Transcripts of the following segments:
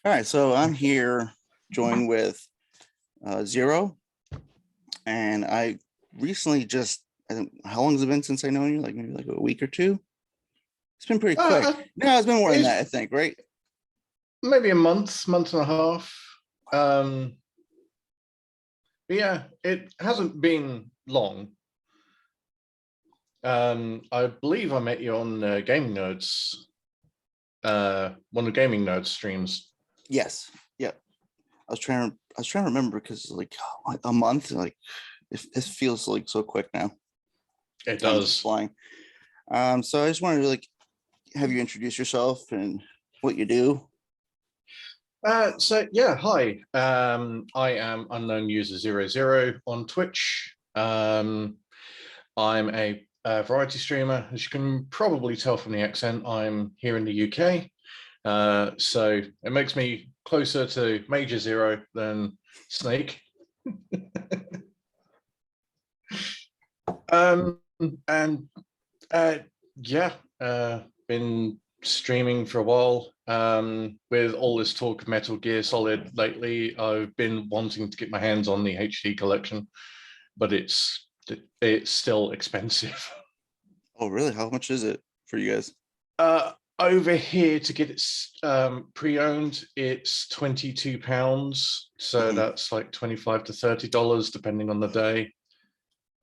All right, so I'm here joined with Zero, and I recently I think, how long has it been since I known you? Like maybe like a week or two? It's been pretty quick. No, it's been more than that, I think, right? Maybe a month and a half. But yeah, it hasn't been long. I believe I met you on Gaming Nerds, one of Gaming Nerds streams. Yes. Yep. I was trying to remember because like a month, like it feels like so quick now. It Time is does. flying. So I just wanted to like have you introduce yourself and what you do. So yeah, hi. I am Unknown User 00 on Twitch. I'm a variety streamer. As you can probably tell from the accent, I'm here in the UK. So it makes me closer to Major Zero than Snake. And yeah, been streaming for a while. With all this talk of Metal Gear Solid lately, I've been wanting to get my hands on the HD collection, but it's still expensive. Oh, really? How much is it for you guys? Over here to get it pre-owned, it's £22. So that's like $25 to $30, depending on the day.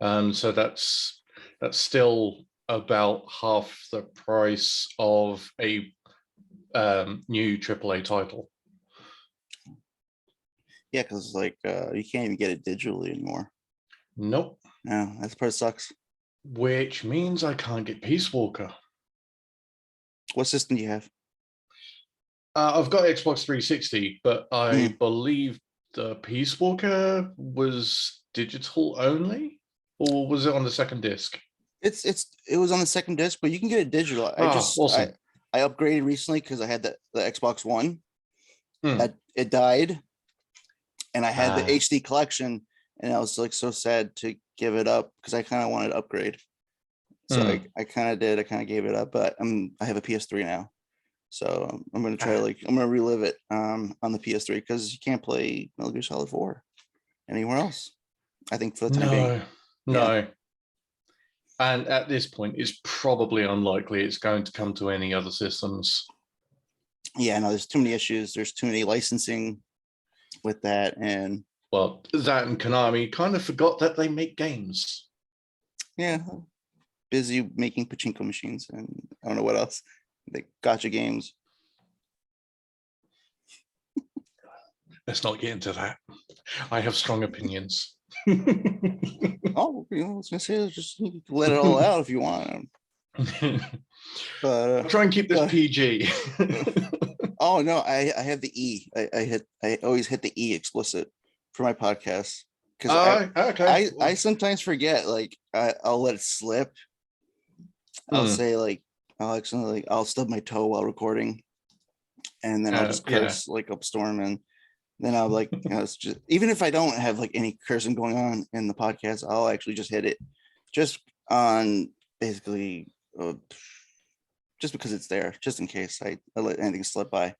So that's still about half the price of a new AAA title. Yeah, because like you can't even get it digitally anymore. Nope. Yeah, that part sucks. Which means I can't get Peace Walker. What system do you have? I've got Xbox 360, but I believe the Peace Walker was digital only, or was it on the second disc? It was on the second disc, but you can get it digital. Awesome. I upgraded recently because I had the Xbox One. It died, and I had the HD collection, and I was like so sad to give it up because I kind of wanted to upgrade. So I kind of did. I kind of gave it up, but I have a PS3 now, so I'm gonna try I'm gonna relive it on the PS3 because you can't play Metal Gear Solid 4 anywhere else. I think for the time being. No. Yeah. And at this point, it's probably unlikely it's going to come to any other systems. Yeah, no, there's too many issues. There's too many licensing with that, and well, that and Konami kind of forgot that they make games. Yeah, busy making pachinko machines, and I don't know what else. They gotcha games. Let's not get into that. I have strong opinions. Oh, I was gonna say, just let it all out if you want. But try and keep this PG. Oh no, I have the E. I always hit the E explicit for my podcast because I sometimes forget. Like I'll let it slip. I'll say like I'll stub my toe while recording, and then I'll just curse like up storm, and then I'll like it's just even if I don't have like any cursing going on in the podcast, I'll actually just hit it just on basically just because it's there, just in case I let anything slip by.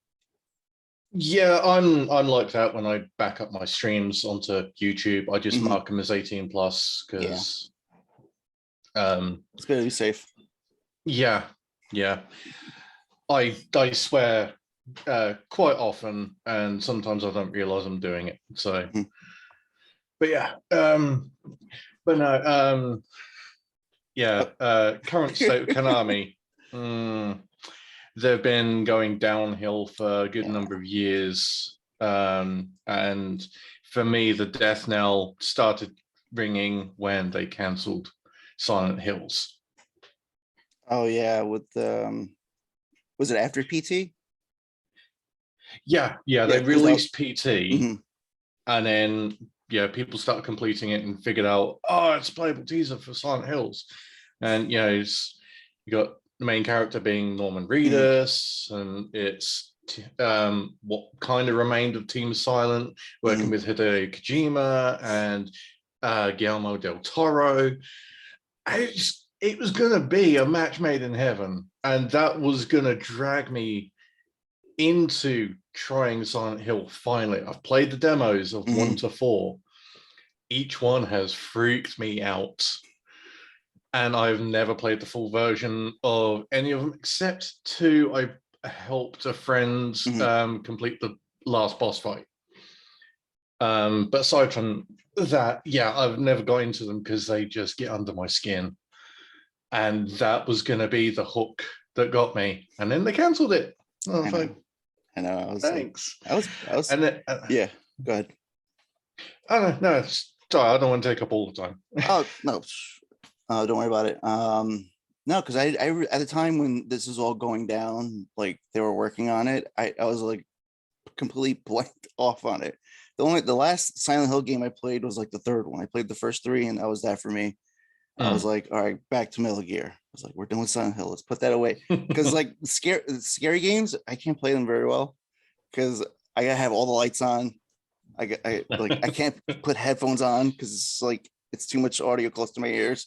Yeah, I'm like that when I back up my streams onto YouTube. I just mark them as 18 plus because it's better to be safe. Yeah. I swear quite often, and sometimes I don't realize I'm doing it. So, but yeah, but no, current state of Konami. They've been going downhill for a good number of years, and for me, the death knell started ringing when they cancelled Silent Hills. Oh yeah, with was it after PT? Yeah, they released PT, and then people started completing it and figured out, oh, it's a playable teaser for Silent Hills, and you got the main character being Norman Reedus, and it's what kind of remained of Team Silent, working with Hideo Kojima and Guillermo del Toro. It was going to be a match made in heaven, and that was going to drag me into trying Silent Hill finally. I've played the demos of 1 to 4. Each one has freaked me out. And I've never played the full version of any of them except 2. I helped a friend complete the last boss fight. But aside from that, yeah, I've never got into them because they just get under my skin. And that was going to be the hook that got me. And then they cancelled it. Oh, I know. I was thanks. Like, I was. And then, yeah, go ahead. No, sorry, I don't want to take up all the time. Oh no, don't worry about it. No, because I at the time when this was all going down, like they were working on it, I was like completely blanked off on it. The last Silent Hill game I played was like the 3rd one. I played the first 3, and that was that for me. I was like, all right, back to Metal Gear. I was like, we're done with Silent Hill. Let's put that away. Because like scary games, I can't play them very well because I gotta have all the lights on. I can't put headphones on because it's like it's too much audio close to my ears.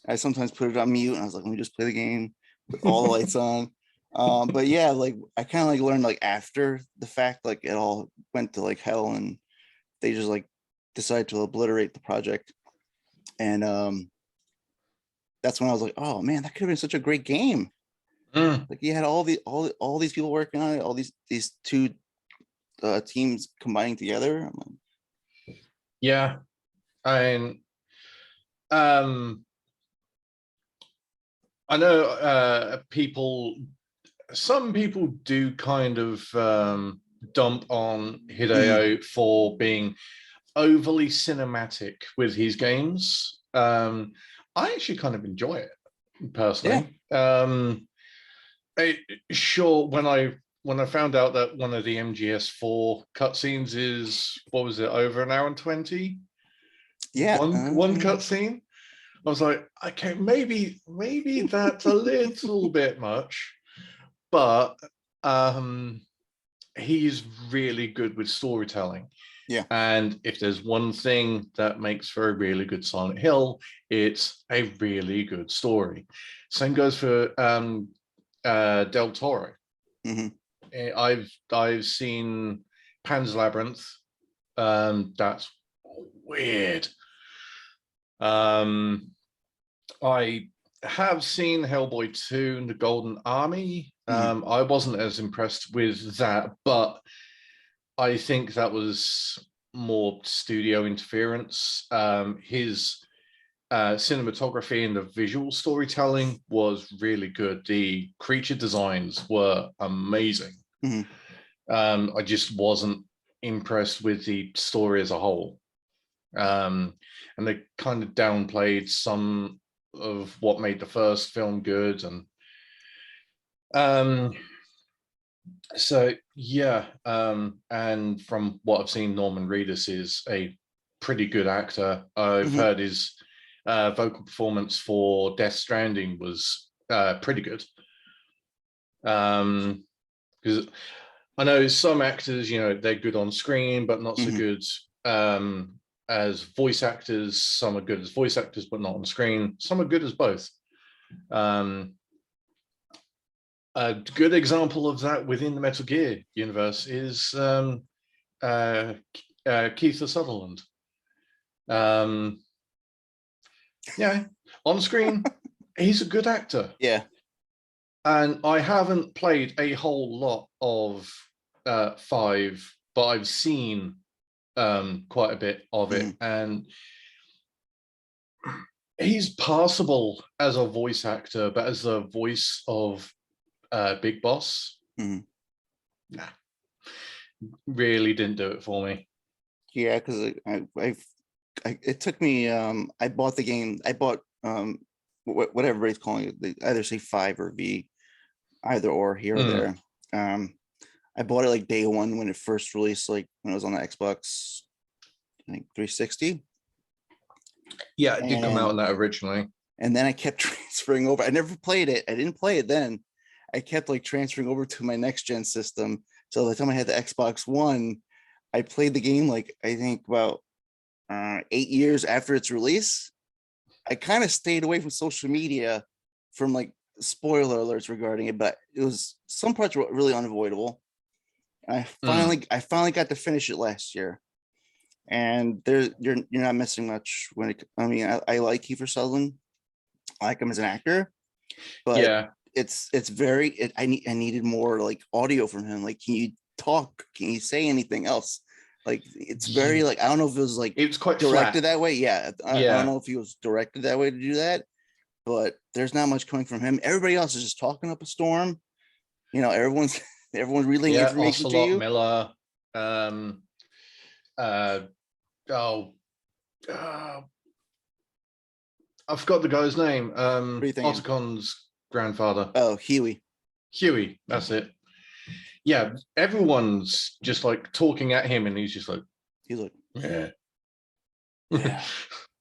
I sometimes put it on mute, and I was like, let me just play the game with all the lights on. But yeah, like I kind of like learned like after the fact, like it all went to like hell, and they just like decided to obliterate the project. And that's when I was like, oh man, that could have been such a great game. Like you had all these people working on it, all these 2 teams combining together. I'm like, yeah, and I know some people do kind of dump on Hideo for being overly cinematic with his games. I actually kind of enjoy it personally. Yeah. Sure, when I found out that one of the MGS4 cutscenes is, what was it, over an hour and 20? Yeah. One cutscene. I was like, okay, maybe that's a little bit much, but he's really good with storytelling. Yeah. And if there's one thing that makes for a really good Silent Hill, it's a really good story. Same goes for Del Toro. I've seen Pan's Labyrinth. That's weird. I have seen Hellboy 2 and the Golden Army. I wasn't as impressed with that, but I think that was more studio interference. His cinematography and the visual storytelling was really good. The creature designs were amazing. I just wasn't impressed with the story as a whole. And they kind of downplayed some of what made the first film good. And so yeah, and from what I've seen, Norman Reedus is a pretty good actor. I've heard his vocal performance for Death Stranding was pretty good. Because I know some actors, they're good on screen, but not so good as voice actors. Some are good as voice actors, but not on screen. Some are good as both. A good example of that within the Metal Gear universe is Keith Sutherland. Yeah, on screen, he's a good actor. Yeah. And I haven't played a whole lot of 5, but I've seen quite a bit of it. And he's passable as a voice actor, but as the voice of Big Boss, nah, really didn't do it for me. Yeah, because it took me. I bought the game. I bought what everybody's calling it. They either say 5 or V, either or here or there. I bought it like day 1 when it first released, like when it was on the Xbox, I think 360. Yeah, it did come out on that originally. And then I kept transferring over. I never played it. I didn't play it then. I kept like transferring over to my next gen system. So by the time I had the Xbox One, I played the game like I think about 8 years after its release. I kind of stayed away from social media from like spoiler alerts regarding it, but it was some parts were really unavoidable. I finally got to finish it last year, and you're not missing much when it. I mean, I like Kiefer Sutherland, I like him as an actor, but it's very. I needed more like audio from him. Like, can you talk? Can you say anything else? Like, it's very like, I don't know if it was like it's quite directed flat. that way. Yeah, I don't know if he was directed that way to do that, but there's not much coming from him. Everybody else is just talking up a storm. You know, everyone's relaying information Ocelot, to you. Miller, uh, oh, I forgot the guy's name. Ottocon's grandfather. Oh, Huey. Huey, that's it. Yeah, everyone's just like talking at him, and he's like, yeah,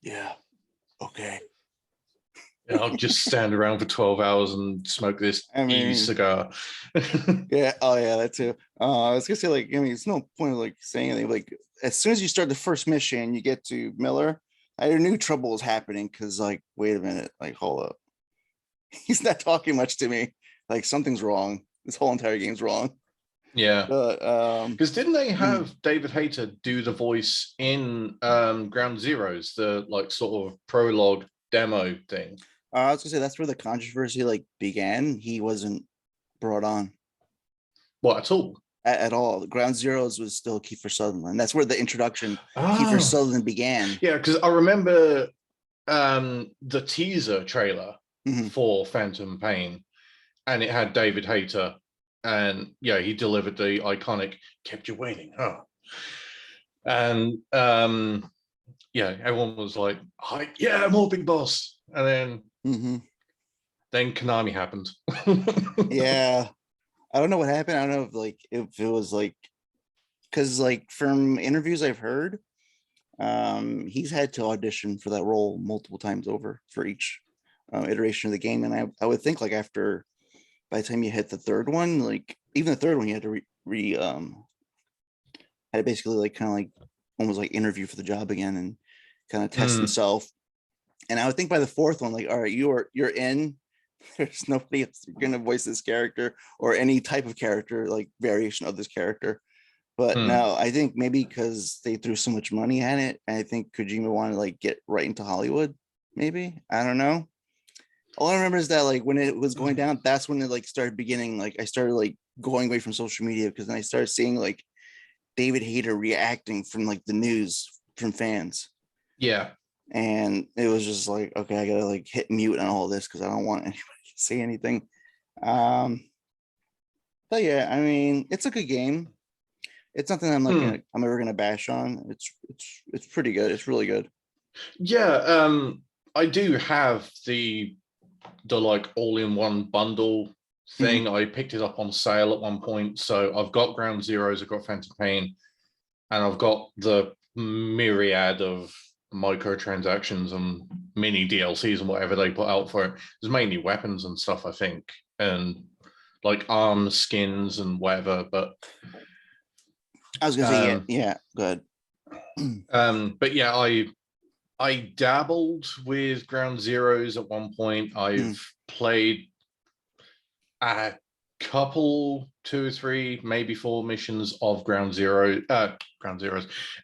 yeah, okay. I'll just stand around for 12 hours and smoke this cigar. Yeah, oh yeah, that too. I was gonna say, like, I mean, it's no point of like saying anything. Like, as soon as you start the first mission, you get to Miller, I knew trouble was happening, because like, wait a minute, like, hold up. He's not talking much to me. Like, something's wrong. This whole entire game's wrong. Yeah. Because didn't they have David Hayter do the voice in Ground Zeroes, the like sort of prologue demo thing? I was gonna say that's where the controversy like began. He wasn't brought on. What, at all? At all. Ground Zeroes was still Kiefer Sutherland. That's where the introduction Kiefer Sutherland began. Yeah, because I remember the teaser trailer for Phantom Pain, and it had David Hayter, and yeah, he delivered the iconic "kept you waiting," and yeah, everyone was like, yeah, more Big Boss, and then Konami happened. Yeah, I don't know what happened. I don't know if it was like, because like from interviews I've heard, he's had to audition for that role multiple times over for each iteration of the game, and I would think like after, by the time you hit the third one, like even the third one, you had to had to basically like kind of like almost like interview for the job again and kind of test himself. And I would think by the fourth one, like, all right, you're in. There's nobody else going to voice this character or any type of character, like variation of this character. But no, I think maybe because they threw so much money at it, I think Kojima wanted to like get right into Hollywood. Maybe, I don't know. All I remember is that like when it was going down, that's when it like started beginning. Like, I started like going away from social media, because then I started seeing like David Hayter reacting from like the news from fans. Yeah. And it was just like, okay, I gotta like hit mute on all this because I don't want anybody to say anything. But yeah, I mean, it's a good game. It's nothing I'm like I'm ever gonna bash on. It's pretty good. It's really good. Yeah, I do have the like all-in-one bundle thing. I picked it up on sale at one point, so I've got Ground Zeroes, I've got Phantom Pain, and I've got the myriad of microtransactions and mini DLCs and whatever they put out for it. There's mainly weapons and stuff, I think, and like arm skins and whatever. But I was gonna say, yeah, good. But yeah, I dabbled with Ground Zeroes at one point. I've played a couple, 2 or 3, maybe 4 missions of Ground Zeroes,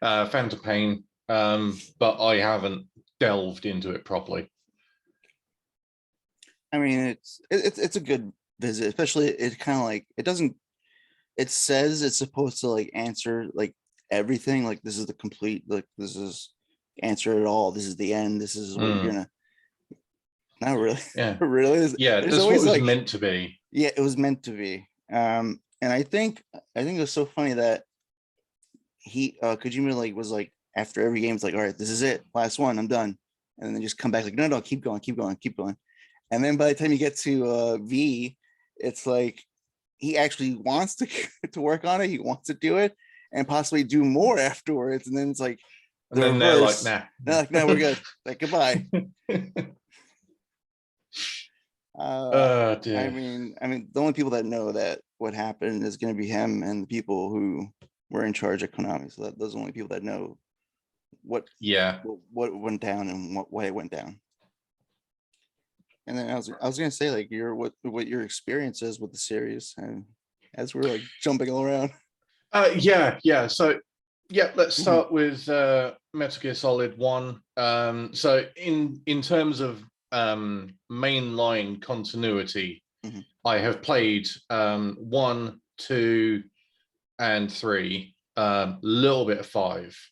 Phantom Pain, but I haven't delved into it properly. I mean, it's a good visit, especially it kind of like it says it's supposed to like answer like everything, like this is the complete, like this is answer it all, this is the end, this is what you're gonna, not really. Yeah. Really, yeah, that's what it was like, meant to be. Yeah, it was meant to be. And I think it was so funny that he Kojima like was like, after every game, it's like, all right, this is it, last one, I'm done. And then just come back like, no, keep going. And then by the time you get to V, it's like he actually wants to work on it. He wants to do it and possibly do more afterwards. And then it's like, and then reverse. They're like, nah. They're like, no, we're good. Like, goodbye. I mean, the only people that know that what happened is going to be him and the people who were in charge of Konami. So those are the only people that know what went down and why it went down. And then I was going to say, like, what your experience is with the series, and as we're like jumping all around. Yeah. So, yeah, let's start with Metal Gear Solid 1. So, in terms of mainline continuity, I have played 1, 2, and 3. Little bit of 5.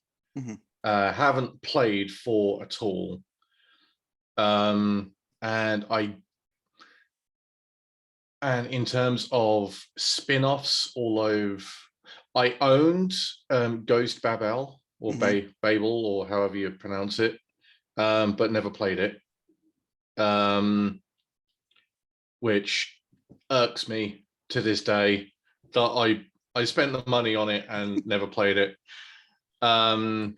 Haven't played 4 at all. And in terms of spin-offs, although I owned Ghost Babel or Babel or however you pronounce it, but never played it, which irks me to this day that I spent the money on it and never played it. And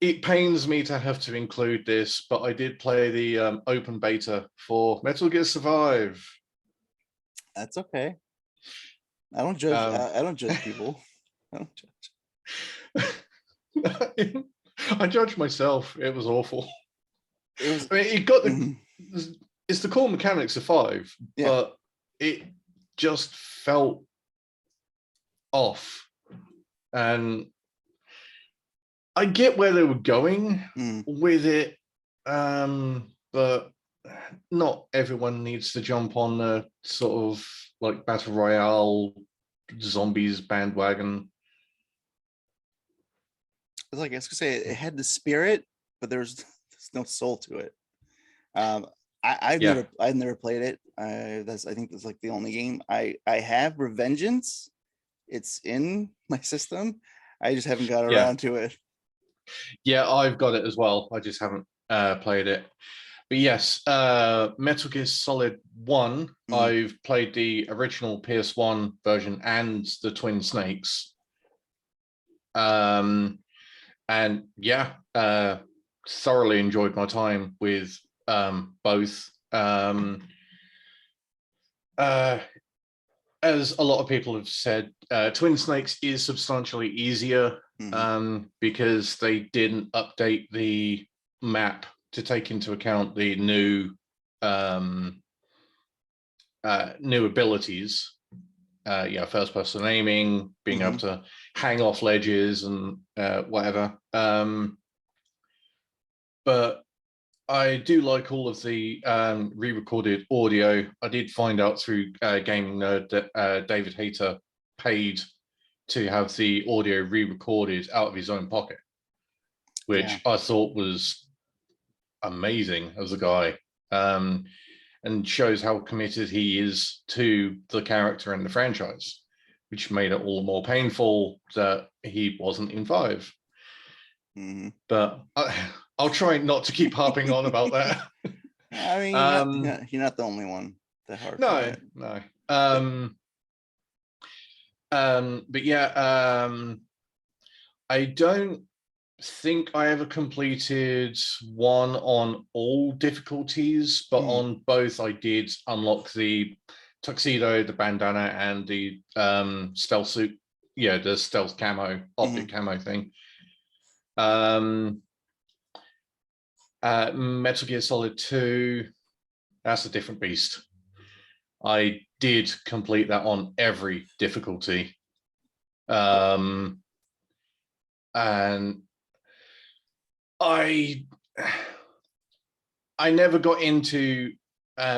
it pains me to have to include this, but I did play the open beta for Metal Gear Survive. That's okay. I don't judge. I don't judge people. I don't judge. I judge myself. It was awful. It was. I mean, it got the. It's the core mechanics of 5, but it just felt off, and I get where they were going with it, but not everyone needs to jump on the sort of like battle royale zombies bandwagon. Like I was gonna say, it had the spirit, but there's no soul to it. I've never played it. I think that's like the only game I have. Revengeance, it's in my system. I just haven't got around to it. Yeah, I've got it as well. I just haven't played it. But yes, Metal Gear Solid 1, I've played the original PS1 version and the Twin Snakes. And yeah, thoroughly enjoyed my time with both. As a lot of people have said, Twin Snakes is substantially easier because they didn't update the map to take into account the new abilities. First person aiming, being able to hang off ledges and whatever. But I do like all of the re-recorded audio. I did find out through Gaming Nerd that David Hayter paid to have the audio re-recorded out of his own pocket, which I thought was amazing as a guy, and shows how committed he is to the character and the franchise, which made it all the more painful that he wasn't in 5. But I'll try not to keep harping on about that. I mean, you're not the only one that harped on it. No. But yeah, I don't think I ever completed 1 on all difficulties, but on both I did unlock the tuxedo, the bandana, and the stealth suit. Yeah, the stealth camo, optic camo thing. Metal Gear Solid 2, that's a different beast. I did complete that on every difficulty. And I never got into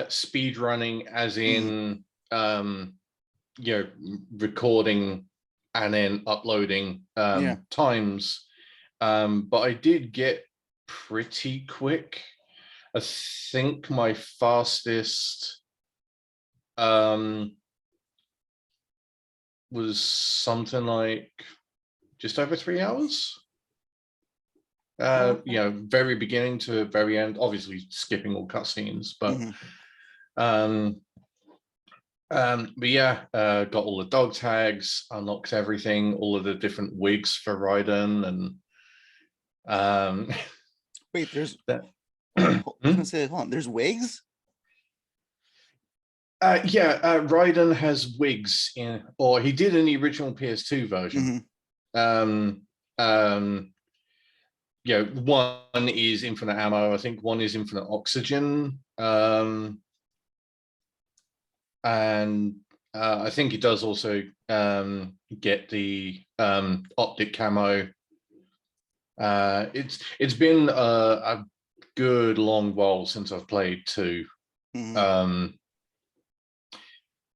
speed running, as in recording and then uploading times, but I did get pretty quick. I think my fastest was something like just over 3 hours. Very beginning to very end, obviously skipping all cutscenes, but yeah, got all the dog tags, unlocked everything, all of the different wigs for Raiden, and wait, there's that. I was gonna say, hold on, there's wigs. Raiden has wigs in, or he did in the original PS2 version. One is infinite ammo. I think one is infinite oxygen. And I think it does also get the optic camo. It's been a good long while since I've played 2,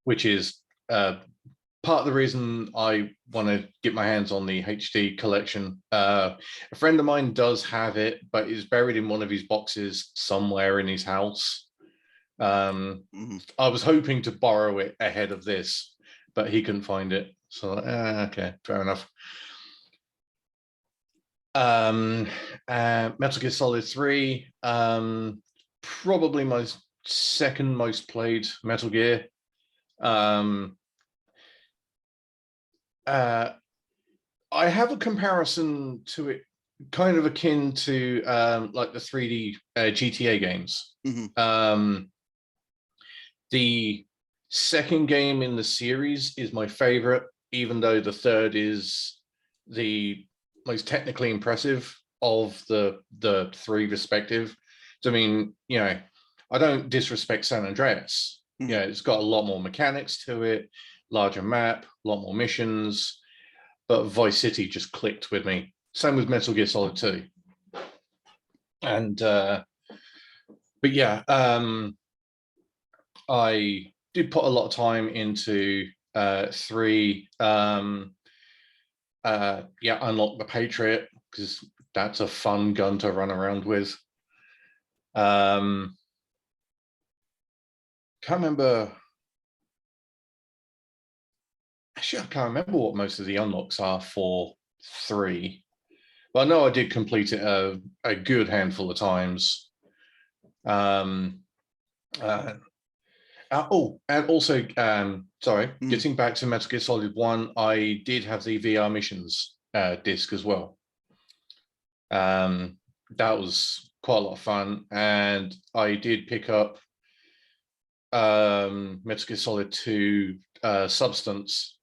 which is part of the reason I want to get my hands on the HD collection. A friend of mine does have it, but it's buried in one of his boxes somewhere in his house. I was hoping to borrow it ahead of this, but he couldn't find it. So, okay, fair enough. Metal Gear Solid 3, probably my second most played Metal Gear. I have a comparison to it, kind of akin to like the 3D GTA games. The second game in the series is my favorite, even though the third is the most technically impressive of the 3 respective. So, I mean, you know, I don't disrespect San Andreas. Yeah, it's got a lot more mechanics to it, larger map, a lot more missions, but Vice City just clicked with me. Same with Metal Gear Solid 2. And but yeah, I did put a lot of time into 3. Unlock the Patriot, because that's a fun gun to run around with. Can't remember. Actually, I can't remember what most of the unlocks are for 3. But I know I did complete it a good handful of times. And also, getting back to Metal Gear Solid 1, I did have the VR missions disc as well. That was quite a lot of fun, and I did pick up Metal Gear Solid 2 Substance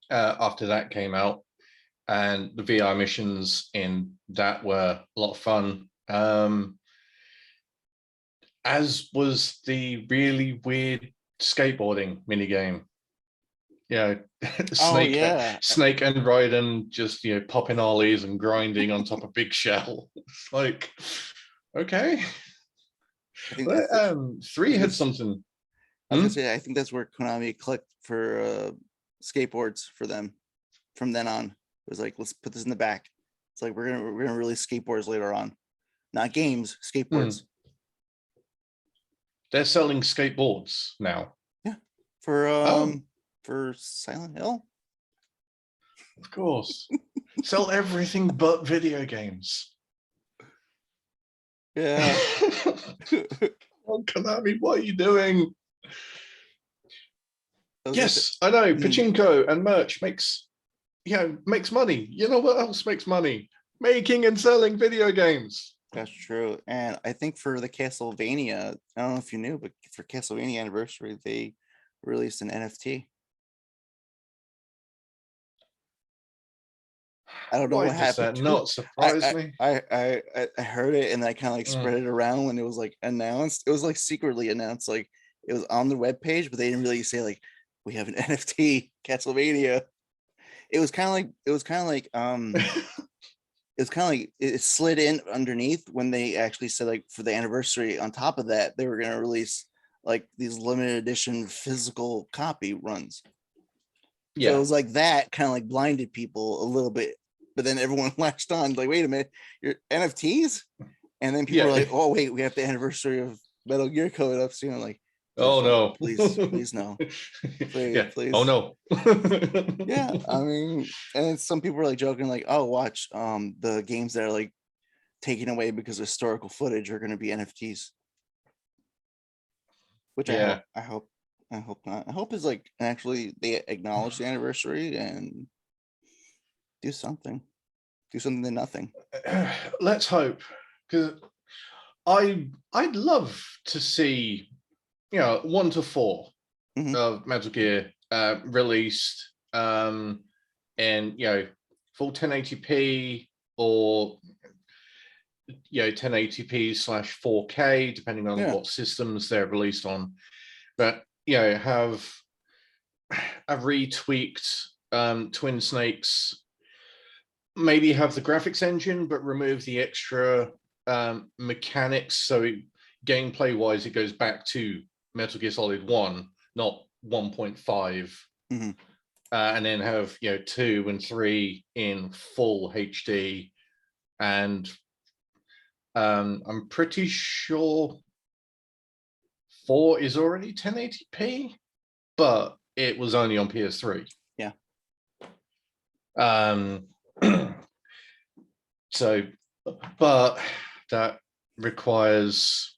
after that came out, and the VR missions in that were a lot of fun. As was the really weird skateboarding minigame. Yeah, Snake and Raiden just, you know, popping ollies and grinding on top of Big Shell. It's like, okay. I think 3 had something. I was gonna say, I think that's where Konami clicked for skateboards for them. From then on, it was like, let's put this in the back. It's like we're gonna release skateboards later on, not games, skateboards. They're selling skateboards now. Yeah, for Silent Hill. Of course. Sell everything but video games. Yeah. Oh, Konami, what are you doing? Yes, I know. Pachinko and merch makes money. You know what else makes money? Making and selling video games. That's true. And I think for the Castlevania, I don't know if you knew, but for Castlevania anniversary, they released an NFT. I don't know what happened. Does that not surprise me? I heard it, and I kind of like spread it around when it was like announced. It was like secretly announced, like it was on the webpage, but they didn't really say like we have an NFT Castlevania. It was kind of like it slid in underneath when they actually said like for the anniversary. On top of that, they were going to release like these limited edition physical copy runs. Yeah, so it was like that kind of like blinded people a little bit, but then everyone latched on like, wait a minute, your NFTs, and then people were like, oh wait, we have the anniversary of Metal Gear coming up soon. Like, oh no, please no, please. Oh no. Yeah, I mean, and some people were like joking like, oh, watch the games that are like taken away because of historical footage are going to be NFTs, which I hope not. I hope is like actually they acknowledge the anniversary and do something to nothing. Let's hope, because I'd love to see 1 to 4 of Metal Gear released and full 1080p or 1080p/4K, depending on what systems they're released on. But have a retweaked Twin Snakes, maybe have the graphics engine, but remove the extra mechanics. So gameplay wise, it goes back to Metal Gear Solid 1, not 1.5. Mm-hmm. And then have 2 and 3 in full HD. And I'm pretty sure 4 is already 1080p, but it was only on PS3. Yeah. So, but that requires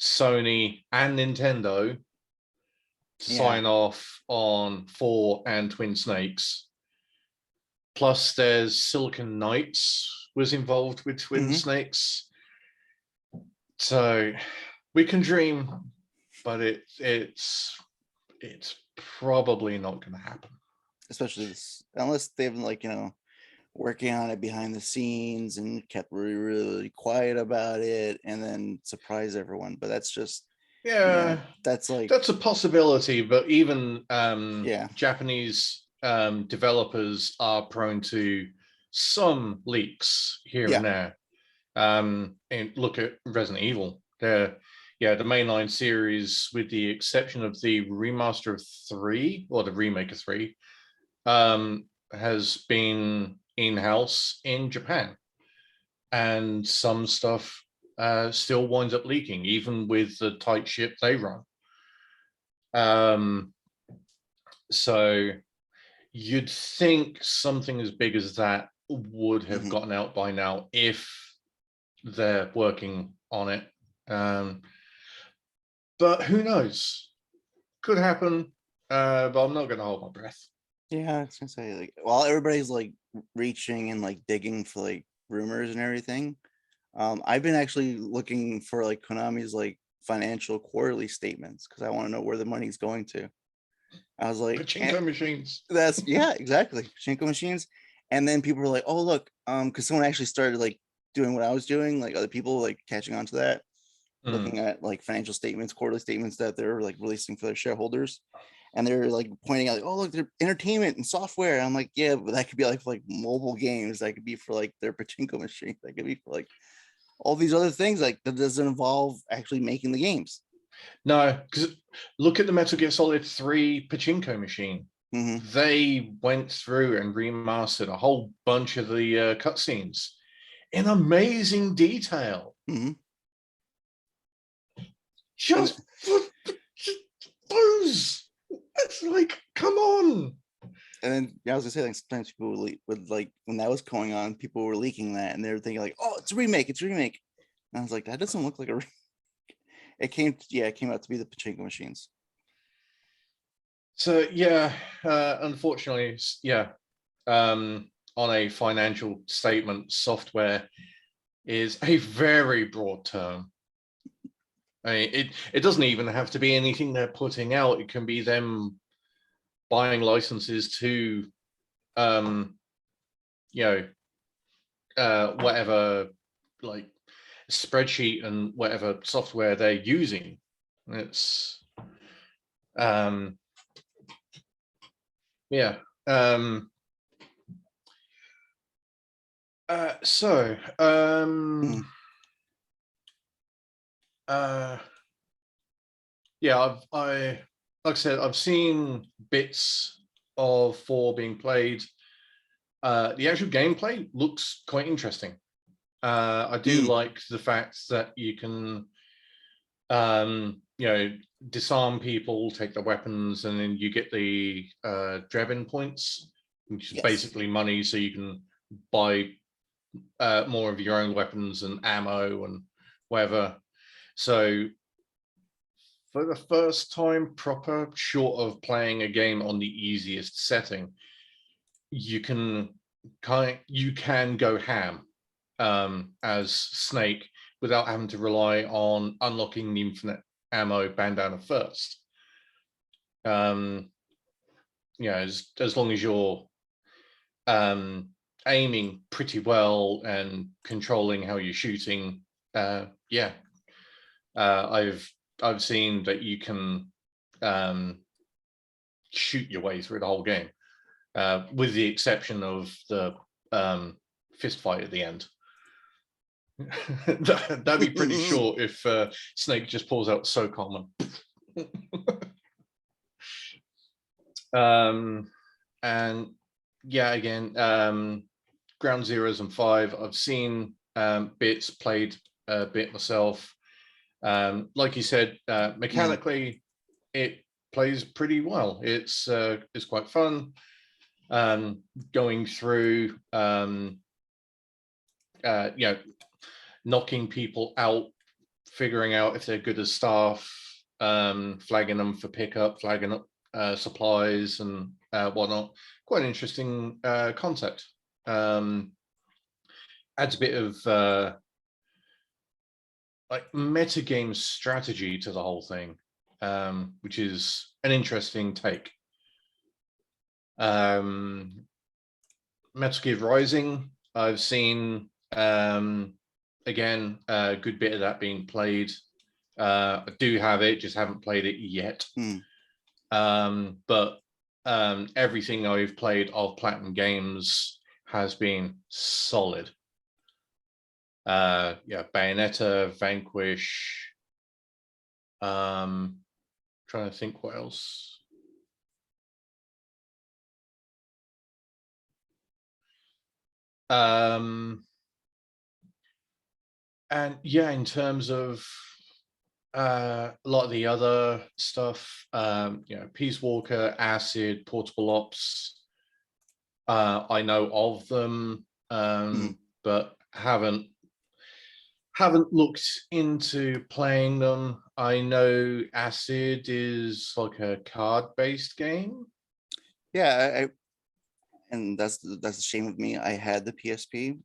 Sony and Nintendo to sign off on 4 and Twin Snakes. Plus, there's Silicon Knights was involved with Twin Snakes. So we can dream, but it's probably not going to happen. Especially unless they've been working on it behind the scenes and kept really, really quiet about it and then surprise everyone. But that's just that's a possibility. But even Japanese developers are prone to some leaks here and there. And look at Resident Evil. The mainline series, with the exception of the remaster of 3 or the remake of 3, has been in-house in Japan, and some stuff still winds up leaking, even with the tight ship they run. So you'd think something as big as that would have gotten out by now if they're working on it. But who knows? Could happen, but I'm not going to hold my breath. Yeah, I was gonna say, while everybody's reaching and digging for rumors and everything, I've been actually looking for Konami's financial quarterly statements because I want to know where the money's going to. I was like, pachinko machines. That's exactly, pachinko machines. And then people were like, oh look, because someone actually started doing what I was doing, other people catching on to that, looking at financial statements, quarterly statements that they're releasing for their shareholders. And they're pointing out, oh look, they're entertainment and software. I'm like, yeah, but that could be for mobile games. That could be for their pachinko machine. That could be for all these other things that doesn't involve actually making the games. No, because look at the Metal Gear Solid 3 pachinko machine. They went through and remastered a whole bunch of the cutscenes in amazing detail. Just those. It's come on. And then I was gonna say, sometimes people would when that was going on, people were leaking that, and they were thinking oh, it's a remake. And I was like, that doesn't look like a remake. It came out to be the pachinko machines. So unfortunately, on a financial statement, software is a very broad term. I mean, it doesn't even have to be anything they're putting out. It can be them buying licenses to, whatever, spreadsheet and whatever software they're using. It's, like I said, I've seen bits of 4 being played. The actual gameplay looks quite interesting. I do like the fact that you can, disarm people, take their weapons, and then you get the Drebin points, which is basically money, so you can buy more of your own weapons and ammo and whatever. So for the first time proper, short of playing a game on the easiest setting, you can go ham as Snake without having to rely on unlocking the infinite ammo bandana first. As long as you're aiming pretty well and controlling how you're shooting, I've seen that you can shoot your way through the whole game, with the exception of the fist fight at the end. That'd be pretty short if Snake just pulls out so common. And yeah, again, Ground Zeroes and 5, I've seen bits, played a bit myself. Like you said, mechanically, it plays pretty well. It's quite fun. Going through, knocking people out, figuring out if they're good as staff, flagging them for pickup, flagging up supplies and whatnot. Quite an interesting concept. Adds a bit of like metagame strategy to the whole thing, which is an interesting take. Metal Gear Rising, I've seen again a good bit of that being played. I do have it, just haven't played it yet. But everything I've played of Platinum Games has been solid. Bayonetta, Vanquish. Trying to think what else. And yeah, in terms of a lot of the other stuff, Peace Walker, Acid, Portable Ops, I know of them, but haven't looked into playing them. I know Acid is like a card-based game. Yeah, and that's the shame of me. I had the PSP.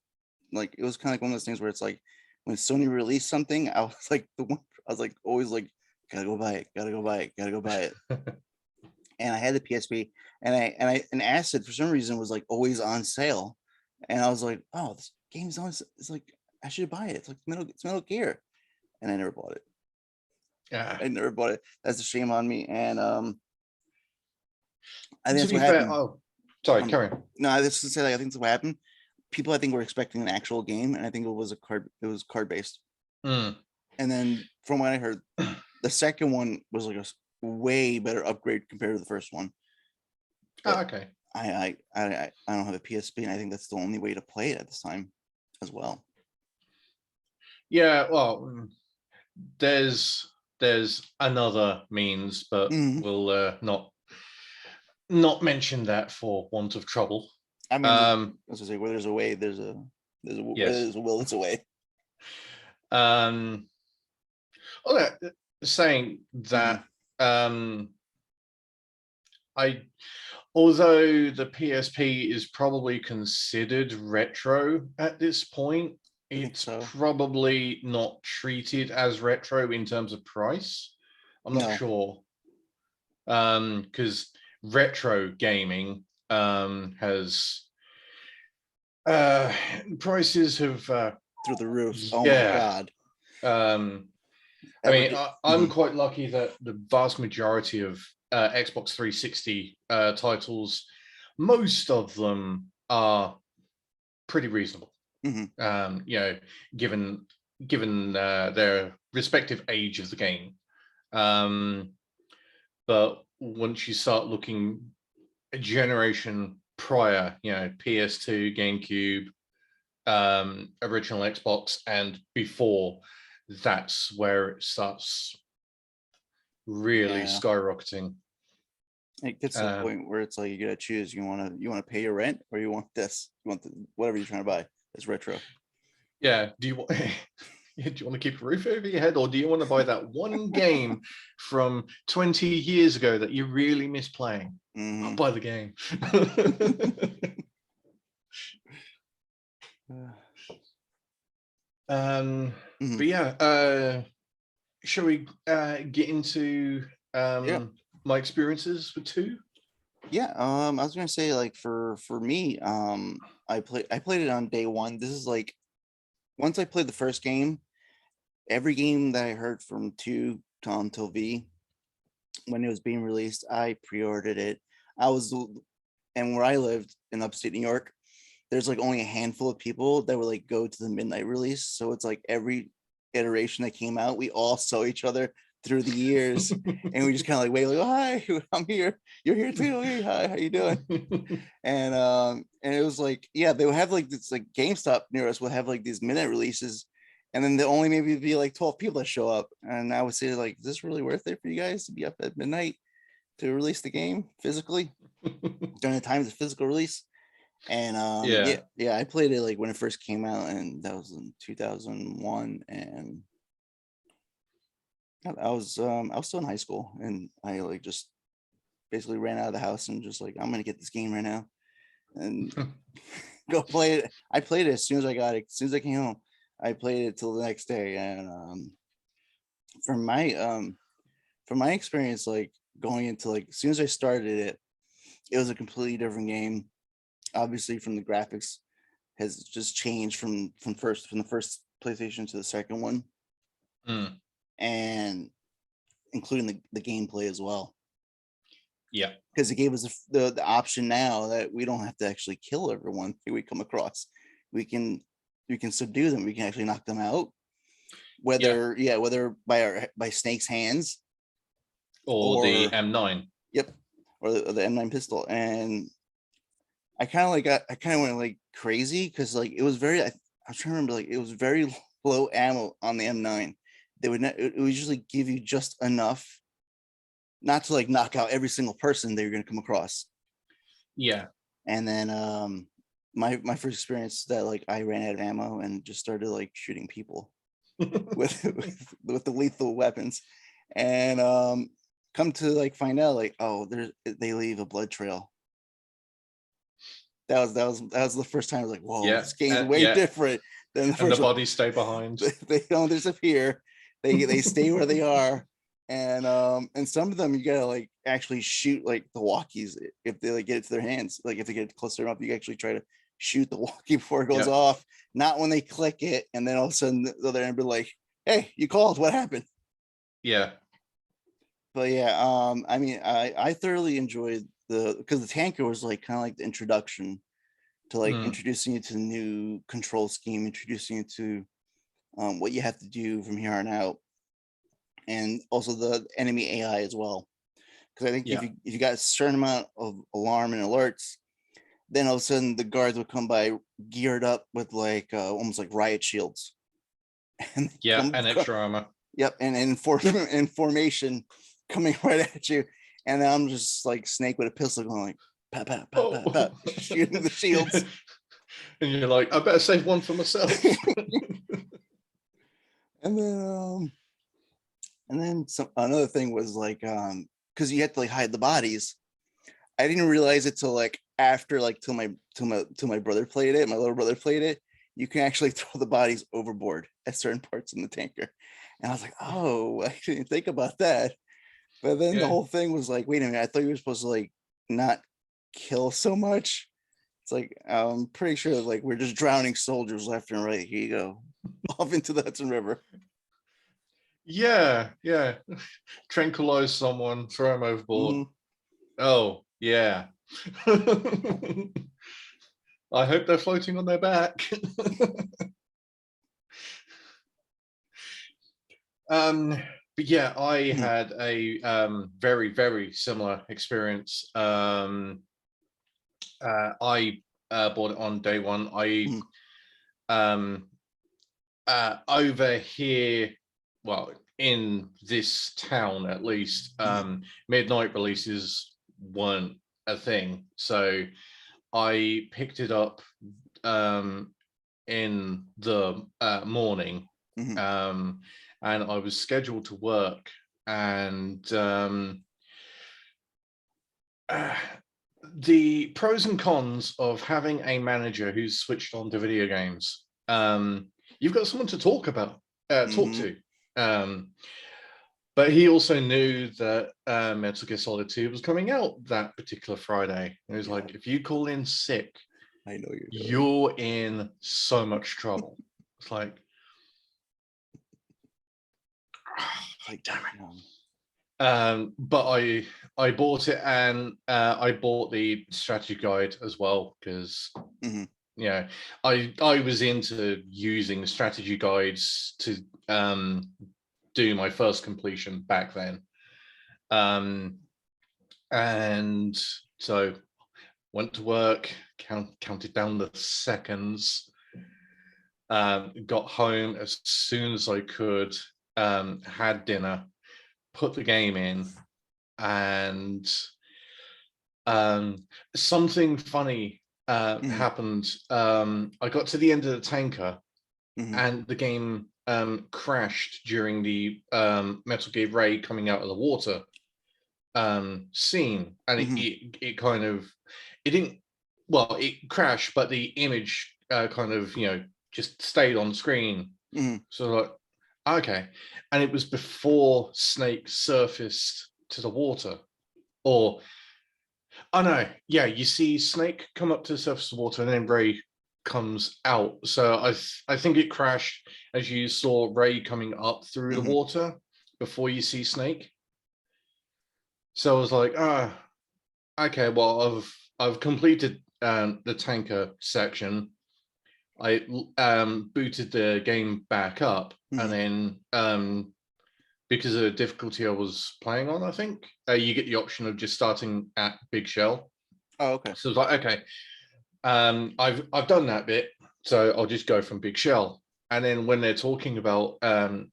Like, it was kind of like one of those things where it's like when Sony released something, I was like always like, gotta go buy it. And I had the PSP, and Acid for some reason was like always on sale, and I was like, oh, this game's on. It's like I should buy it. It's like Metal Gear, and I never bought it. Yeah, I never bought it. That's a shame on me. And I think that's what happened. Oh, sorry, carry on. No, I just to say, like, I think that's what happened. People, I think, were expecting an actual game, and I think it was card based. And then from what I heard, the second one was like a way better upgrade compared to the first one. Okay. I don't have a PSP, and I think that's the only way to play it at this time as well. Yeah, well, there's another means, but we'll not mention that for want of trouble. I mean, I was gonna say, where there's a way, there's a will, there's a way. Saying that, although the PSP is probably considered retro at this point, it's probably not treated as retro in terms of price. I'm not sure, because retro gaming has prices have through the roof. Oh my god. I mean, I'm quite lucky that the vast majority of Xbox 360 titles, most of them are pretty reasonable. Given their respective age of the game. But once you start looking a generation prior, PS2, GameCube, original Xbox, and before, that's where it starts really skyrocketing. It gets to the point where it's like you gotta choose. You want to pay your rent, or you want this? You want whatever you're trying to buy. It's retro. Yeah. Do you want to keep a roof over your head, or do you want to buy that one game from 20 years ago that you really miss playing? I'll buy the game. But yeah, shall we get into my experiences with 2? Yeah, I was gonna say, like, for me, I played it on day one. This is like, once I played the first game, every game that I heard from 2 until V, when it was being released, I pre-ordered it. And where I lived in upstate New York, there's like only a handful of people that would like go to the midnight release. So it's like every iteration that came out, we all saw each other through the years, and we just kind of like wait, like, oh, hi, I'm here, you're here too, hey, hi, how you doing? And it was like, yeah, they would have like this, like GameStop near us would have like these midnight releases, and then there only maybe be like 12 people that show up, and I would say like, is this really worth it for you guys to be up at midnight to release the game physically during the time of the physical release? And yeah, I played it like when it first came out, and that was in 2001, and I was still in high school, and I like just basically ran out of the house and just like, I'm gonna get this game right now and go play it. I played it as soon as I got it. As soon as I came home, I played it till the next day. And from my experience, like going into like as soon as I started it, it was a completely different game. Obviously, from the graphics has just changed from the first PlayStation to the second one, and including the gameplay as well. Yeah, because it gave us the option now that we don't have to actually kill everyone that we come across. We can subdue them. We can actually knock them out. Whether by Snake's hands or the M9. Yep, or the M9 pistol. And I kind of went like crazy because like it was very. I was trying to remember, like it was very low ammo on the M9. They would not. It would usually give you just enough not to like knock out every single person that you're going to come across. Yeah. And then my first experience that like I ran out of ammo and just started like shooting people with the lethal weapons, and come to like find out like, oh, they leave a blood trail. That was the first time I was like, whoa, this game's way different than the first one. And the bodies stay behind. They don't disappear. They stay where they are. And some of them you gotta like actually shoot like the walkies if they like get it to their hands. Like if they get closer enough, you actually try to shoot the walkie before it goes off. Not when they click it, and then all of a sudden the other end be like, "Hey, you called. What happened?" Yeah. But yeah, I mean, I thoroughly enjoyed because the tanker was like kind of like the introduction to like introducing you to the new control scheme, introducing you to what you have to do from here on out. And also the enemy AI as well, because I think if you got a certain amount of alarm and alerts, then all of a sudden the guards would come by geared up with like almost like riot shields, and extra armor. Yep, and in formation coming right at you, and then I'm just like Snake with a pistol going like pat pat pat pat pat, shooting the shields, and you're like, I better save one for myself. And then another thing was like, because you had to like hide the bodies. I didn't realize it till like after like till my brother played it. My little brother played it. You can actually throw the bodies overboard at certain parts in the tanker, and I was like, oh, I didn't think about that. But then the whole thing was like, wait a minute, I thought you were supposed to like not kill so much. It's like, I'm pretty sure like we're just drowning soldiers left and right. Here you go, off into the Hudson River. Yeah. Tranquilize someone, throw them overboard. Oh, yeah. I hope they're floating on their back. But yeah, I had a very, very similar experience. I bought it on day one. Over here, well, in this town at least, midnight releases weren't a thing. So I picked it up in the morning, and I was scheduled to work, and the pros and cons of having a manager who's switched on to video games. You've got someone to talk to. But he also knew that Metal Gear Solid 2 was coming out that particular Friday. He was like, if you call in sick, I know you're in so much trouble. It's like damn it. But I bought it, and I bought the strategy guide as well, because I was into using strategy guides to do my first completion back then. And so went to work, counted down the seconds, got home as soon as I could, had dinner, put the game in, and something funny happened. I got to the end of the tanker, and the game crashed during the Metal Gear Ray coming out of the water scene, and it kind of, it crashed, but the image kind of just stayed on screen. So like, okay, and it was before Snake surfaced to the water, or oh no, yeah, you see Snake come up to the surface of the water, and then Ray comes out. So I think it crashed as you saw Ray coming up through the water before you see Snake. So I was like, okay, well, I've completed the tanker section. I booted the game back up, and then because of the difficulty I was playing on, I think you get the option of just starting at Big Shell. Oh, okay. So I was like, okay, I've done that bit, so I'll just go from Big Shell. And then when they're talking about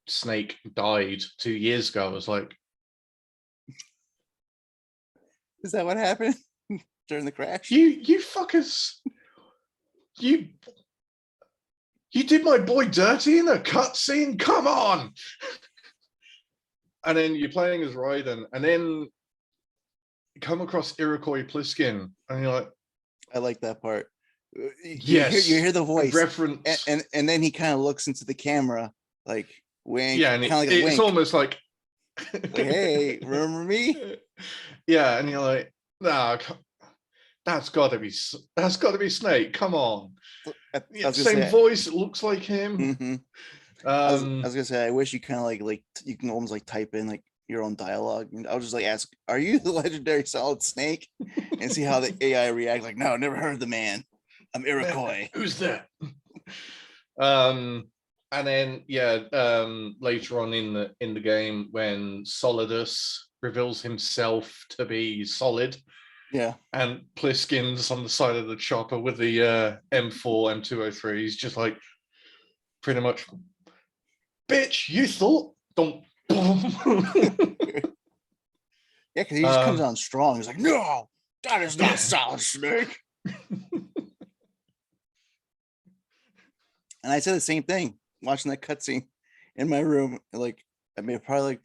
Snake died 2 years ago, I was like, is that what happened during the crash? You fuckers, you did my boy dirty in a cutscene? Come on. And then you're playing as Raiden, and then you come across Iroquois Pliskin, and you're like, I like that part. Yes, you hear the voice reference, and then he kind of looks into the camera, like wink. Yeah, and kind of like it's wink. almost like, hey, remember me? Yeah, and you're like, nah, that's got to be Snake. Come on. Same voice. It looks like him. I was gonna say, I wish you kind of like you can almost like type in like your own dialogue. And I'll just like ask, "Are you the legendary Solid Snake?" and see how the AI react. Like, no, never heard of the man. I'm Iroquois. Who's that? And then later on in the game, when Solidus reveals himself to be Solid, and Pliskin's on the side of the chopper with the M4 M203, he's just like, pretty much, bitch, you thought? Don't. Yeah, because he just comes on strong. He's like, no, that is not Solid Snake. And I said the same thing watching that cutscene in my room. Like, I mean, probably like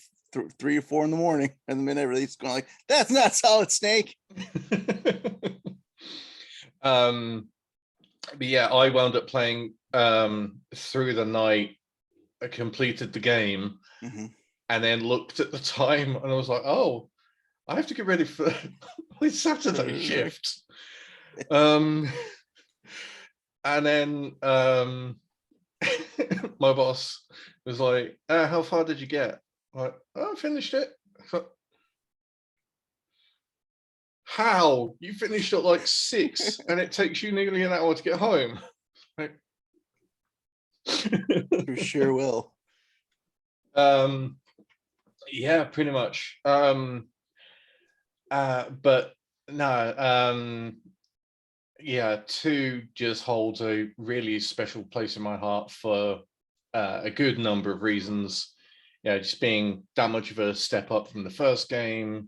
3 or 4 in the morning, and the minute I released, going like, that's not Solid Snake. But yeah, I wound up playing through the night. I completed the game, and then looked at the time, and I was like, oh, I have to get ready for my Saturday shift. And then my boss was like, how far did you get? I'm like, oh, I finished it. Like, how? You finished at like 6 and it takes you nearly an hour to get home? Like, you sure will. Yeah, pretty much. But no, yeah, 2 just holds a really special place in my heart for a good number of reasons. Yeah, just being that much of a step up from the first game.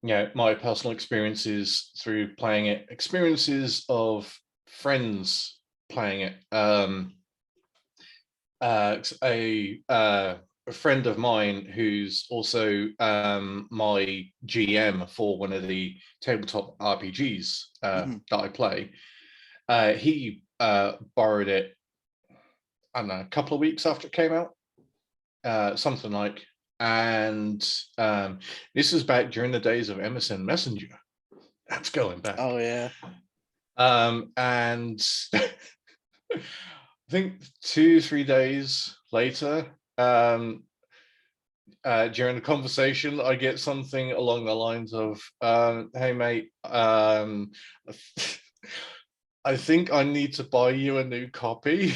My personal experiences through playing it, experiences of friends playing it. A friend of mine who's also my GM for one of the tabletop RPGs that I play. He borrowed it, I don't know, a couple of weeks after it came out, something like. And this was back during the days of MSN Messenger. That's going back. Oh yeah. And I think 2-3 days later, during the conversation, I get something along the lines of, "Hey mate, I think I need to buy you a new copy."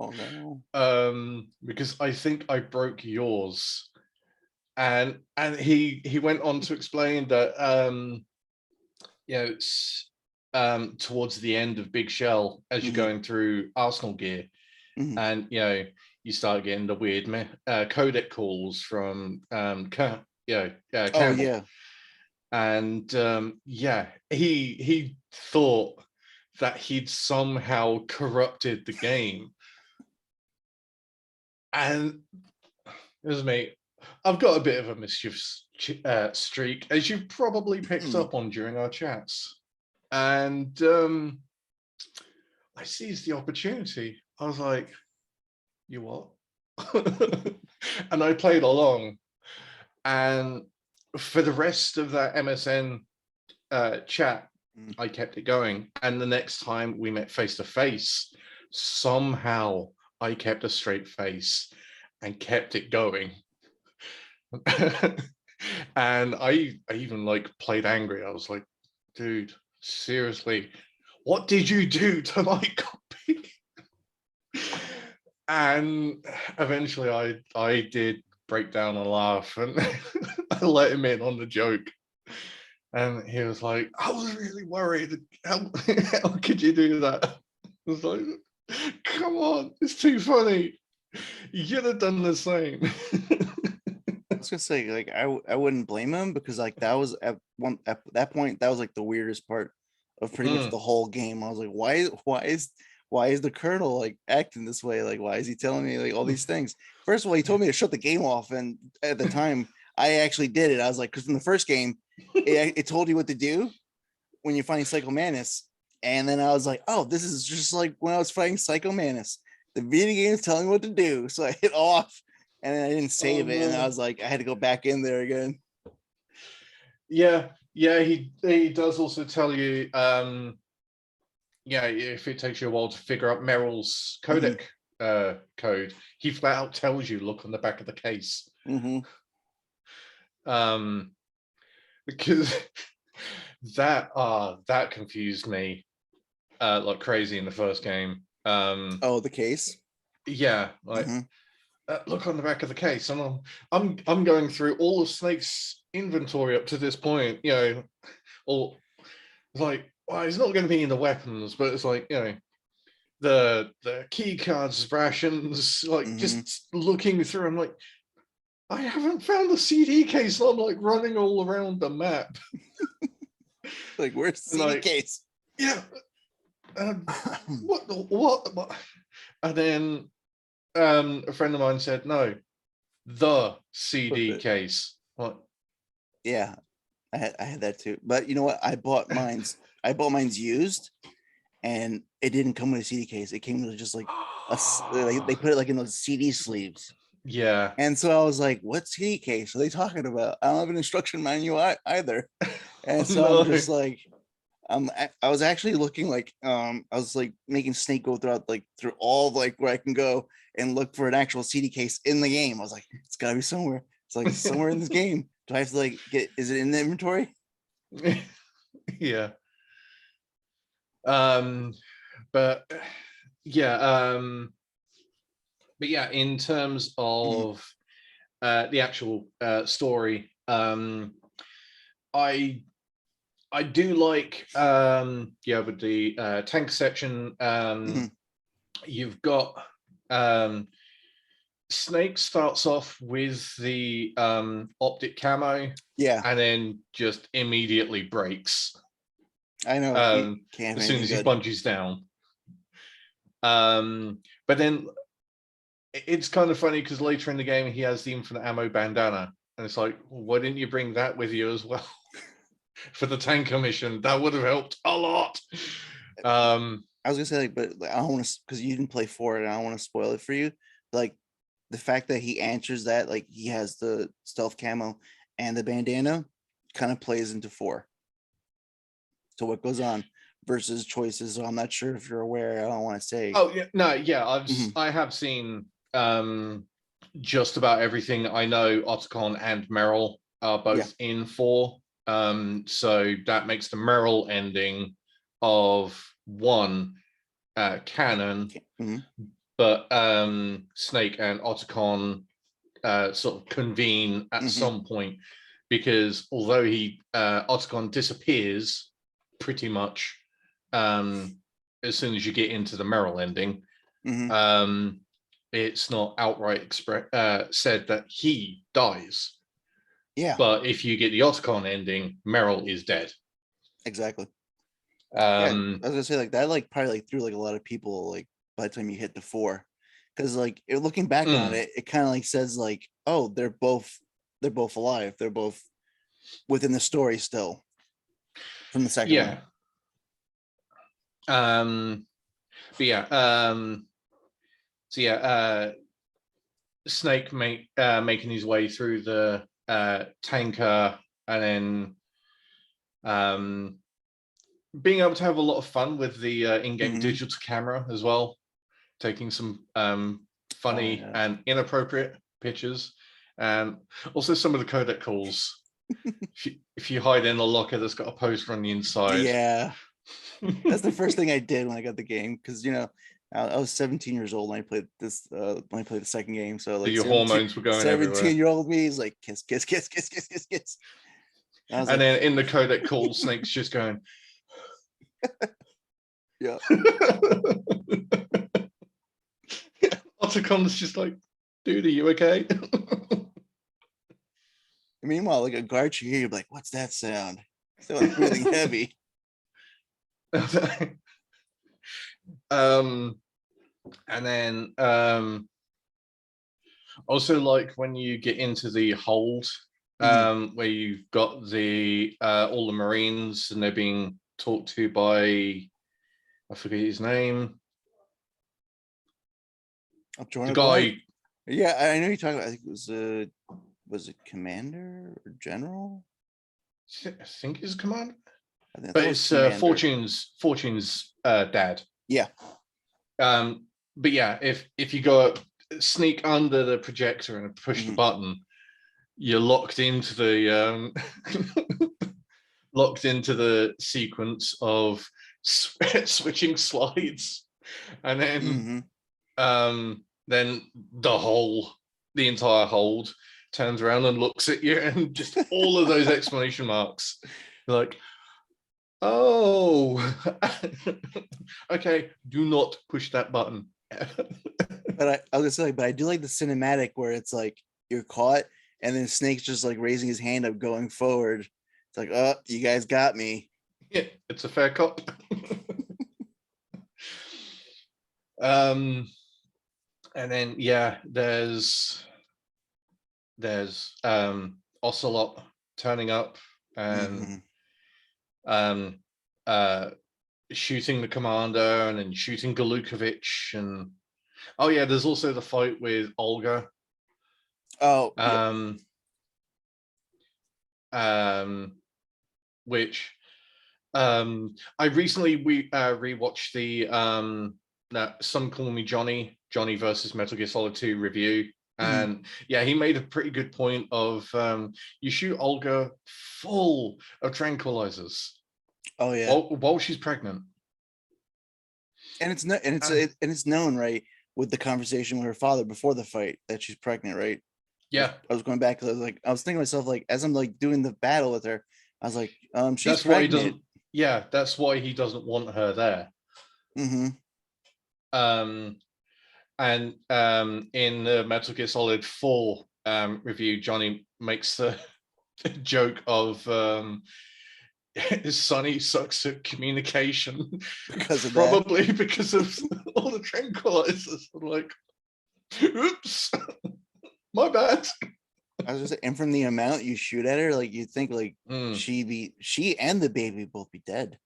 Oh no. Because I think I broke yours. And he went on to explain that it's towards the end of Big Shell, as you're going through Arsenal gear, and you start getting the weird codec calls from Campbell. Oh yeah. And he thought that he'd somehow corrupted the game. And it was me. I've got a bit of a mischievous streak, as you've probably picked up on during our chats. And I seized the opportunity. I was like, "You what?" And I played along. And for the rest of that MSN chat, I kept it going. And the next time we met face to face, somehow I kept a straight face and kept it going. And I even like played angry. I was like, "Dude, seriously, what did you do to my copy?" And eventually I did break down and laugh, and I let him in on the joke. And he was like, "I was really worried. How could you do that?" I was like, "Come on, it's too funny. You'd have done the same." I was gonna say, like, I wouldn't blame him, because like that was at that point, that was like the weirdest part of pretty much the whole game. I was like, why is the colonel like acting this way? Like, why is he telling me like all these things? First of all, he told me to shut the game off, and at the time I actually did it. I was like, because in the first game it told you what to do when you're fighting Psycho Manus, and then I was like, oh, this is just like when I was fighting Psycho Manus. The video game is telling me what to do, so I hit off. And then I didn't save it, and I was like, I had to go back in there again. Yeah, he does also tell you, if it takes you a while to figure out Meryl's codec code, he flat out tells you, look on the back of the case. Because that confused me like crazy in the first game. The case. Yeah, like. Look on the back of the case, and I'm going through all of Snake's inventory up to this point, or it's like, well, he's not going to be in the weapons, but it's like, the key cards, rations, like just looking through. I'm like, I haven't found the CD case. So I'm like running all around the map. Like, where's the CD case? Yeah. What? And then a friend of mine said, no, the CD case. What? Yeah, I had that too. But you know what? I bought mine's used, and it didn't come with a CD case. It came with just like they put it like in those CD sleeves. Yeah. And so I was like, what CD case are they talking about? I don't have an instruction manual either. And so I'm just like, I was actually looking like, I was like making Snake go through all like where I can go and look for an actual CD case in the game. I was like, it's gotta be somewhere. It's like somewhere in this game. Do I have to like is it in the inventory? Yeah. But yeah, in terms of the actual story, I do like with the tank section, you've got Snake starts off with the optic camo, and then just immediately breaks. I know. As soon as he bungees down. But then it's kind of funny because later in the game he has the infinite ammo bandana, and it's like, why didn't you bring that with you as well? For the tanker mission, that would have helped a lot. I was gonna say, like, but I don't want to, because you didn't play 4 and I don't want to spoil it for you. Like, the fact that he answers that, like, he has the stealth camo and the bandana, kind of plays into 4. So what goes on versus choices. So I'm not sure if you're aware. I don't want to say. Oh yeah, no, yeah, I have seen just about everything. I know Otacon and Meryl are both in 4. So that makes the Meryl ending of 1 canon. But Snake and Otacon sort of convene at some point, because although Otacon disappears pretty much as soon as you get into the Meryl ending, it's not outright said that he dies. Yeah. But if you get the Otacon ending, Meryl is dead. Exactly. I was gonna say, like, that like probably like threw like a lot of people, like, by the time you hit the 4, because like looking back on it, it kind of like says like, oh, they're both alive, they're both within the story still from the second one. Snake making his way through the tanker, and then being able to have a lot of fun with the in-game digital camera as well, taking some funny and inappropriate pictures, and also some of the codec calls. if you hide in a locker that's got a poster on the inside. Yeah. That's the first thing I did when I got the game, because I was 17 years old when I played this when I played the second game. So like your hormones were going everywhere. 17-year-old me is like kiss. And like, then in the codec call, Snake's just going. Yeah. Otacon's just like, dude, are you okay? Meanwhile, like a guard should hear you, like, what's that sound? Someone's breathing heavy. And then also, like, when you get into the hold, where you've got the all the Marines and they're being talked to by, I forget his name, the guy. Yeah, I know you're talking about. I think it was it commander or general? I think he's commander. But it's Fortune's dad. Yeah. But yeah, if you go sneak under the projector and push the button, you're locked into the sequence of switching slides, and then the entire hold turns around and looks at you, and just all of those exclamation marks, like, oh, okay, do not push that button. But I was gonna say, but I do like the cinematic where it's like you're caught, and then Snake's just like raising his hand up, going forward. It's like, oh, you guys got me. Yeah, it's a fair cop. And then there's Ocelot turning up and shooting the commander, and then shooting Galukovich, and there's also the fight with Olga. Which I recently rewatched the Some Call Me Johnny versus Metal Gear Solid 2 review, and he made a pretty good point of you shoot Olga full of tranquilizers. Oh yeah, while she's pregnant, and it's known, right, with the conversation with her father before the fight, that she's pregnant, right? Yeah, I was going back because I was thinking to myself, like, as I'm like doing the battle with her, I was like, she's that's pregnant. Why he doesn't. Yeah, that's why he doesn't want her there. And in the Metal Gear Solid 4 review, Johnny makes the joke of Sonny sucks at communication because of all the tranquilizers. I'm like, oops, my bad. I was just saying, and from the amount you shoot at her, like, you think like she and the baby both be dead.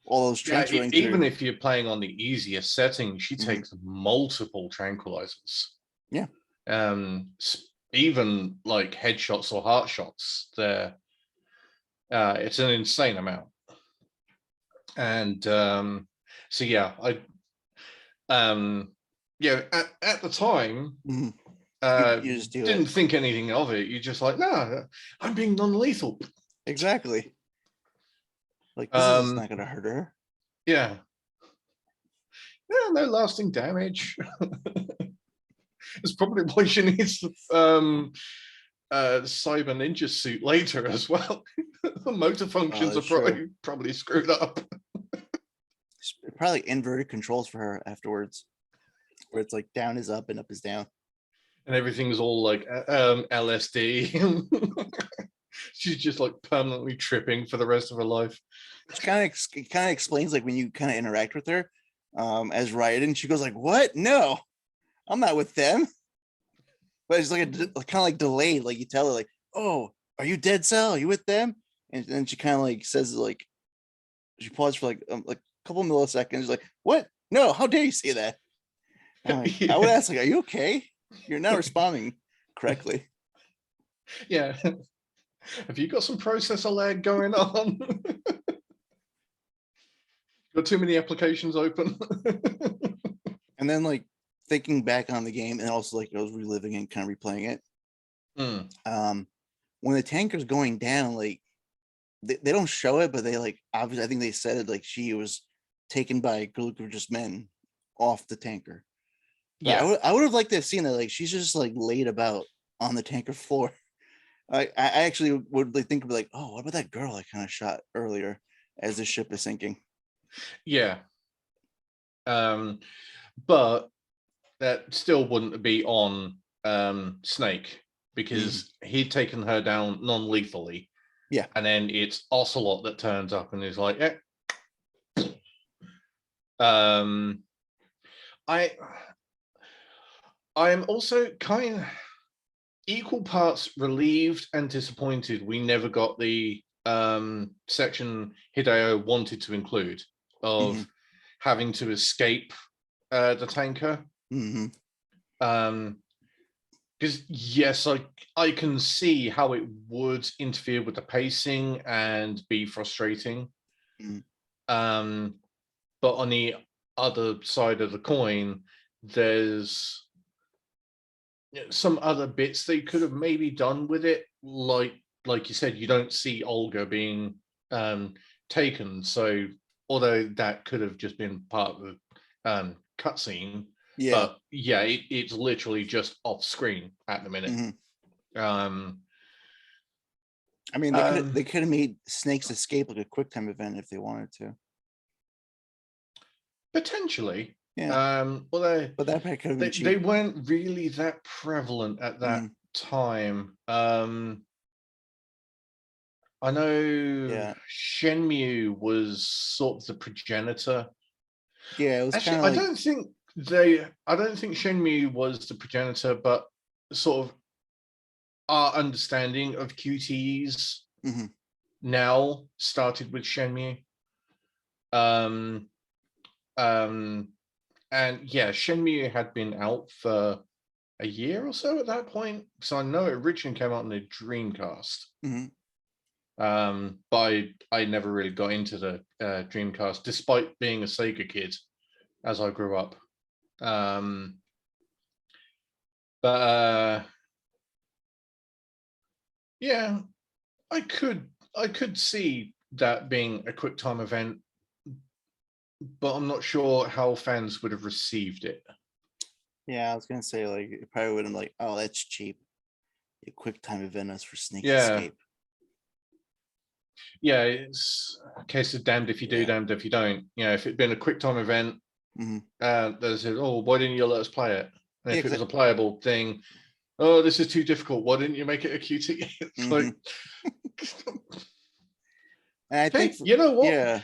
All those even if you're playing on the easiest setting, she takes multiple tranquilizers. Yeah. Even like headshots or heart shots, there. It's an insane amount. And at the time, you just didn't think anything of it. You're just like, no, I'm being non-lethal. Exactly. Like, this is not gonna hurt her. Yeah, no lasting damage. It's probably why she needs cyber ninja suit later as well. The motor functions are probably screwed up. Probably inverted controls for her afterwards, where it's like down is up and up is down, and everything's all like LSD. She's just like permanently tripping for the rest of her life. Which kind of explains, like, when you kind of interact with her as Raiden, she goes like, "What? No, I'm not with them." But it's like kind of like delayed. Like, you tell her like, "Oh, are you Dead Cell? Are you with them?" And then she kind of like says, like, she paused for like a couple milliseconds, like, "What? No, how dare you say that?" Like, I would ask, like, "Are you okay? You're not responding correctly." Yeah. Have you got some processor lag going on? Got too many applications open. And then, like, thinking back on the game, and also like I was reliving and kind of replaying it. When the tanker's going down, like, they don't show it, but they, like, obviously, I think they said it, like, she was taken by a group of just men off the tanker. But yeah, I would have liked to have seen that, like, she's just like laid about on the tanker floor. I actually would like think of like, oh, what about that girl I kind of shot earlier as the ship is sinking? Yeah. But that still wouldn't be on Snake, because he'd taken her down non-lethally. Yeah. And then it's Ocelot that turns up and is like, I'm also kind of equal parts relieved and disappointed we never got the section Hideo wanted to include of having to escape the tanker. Because yes, I can see how it would interfere with the pacing and be frustrating. But on the other side of the coin, there's some other bits they could have maybe done with it, like you said, you don't see Olga being taken. So although that could have just been part of the cutscene, but yeah, it's literally just off screen at the minute. I mean, they could have made Snake's escape like a QuickTime event if they wanted to. Potentially. Yeah. Although but that could have been cheap. They weren't really that prevalent at that time. I know Shenmue was sort of the progenitor. Yeah, it was actually. I don't think Shenmue was the progenitor, but sort of our understanding of QTEs now started with Shenmue. And yeah, Shenmue had been out for a year or so at that point. So I know it originally came out on the Dreamcast. But I never really got into the Dreamcast, despite being a Sega kid as I grew up. Yeah, I could see that being a QuickTime event, but I'm not sure how fans would have received it. Yeah, I was gonna say, like, it probably would have like, oh, that's cheap. A QuickTime event us for Snake Escape. Yeah, it's a case of damned if you do, damned if you don't. You know, if it'd been a QuickTime event, they said, "Oh, why didn't you let us play it?" And if it was a playable thing, "Oh, this is too difficult. Why didn't you make it a QT?" It's like, and I think, you know what? Yeah.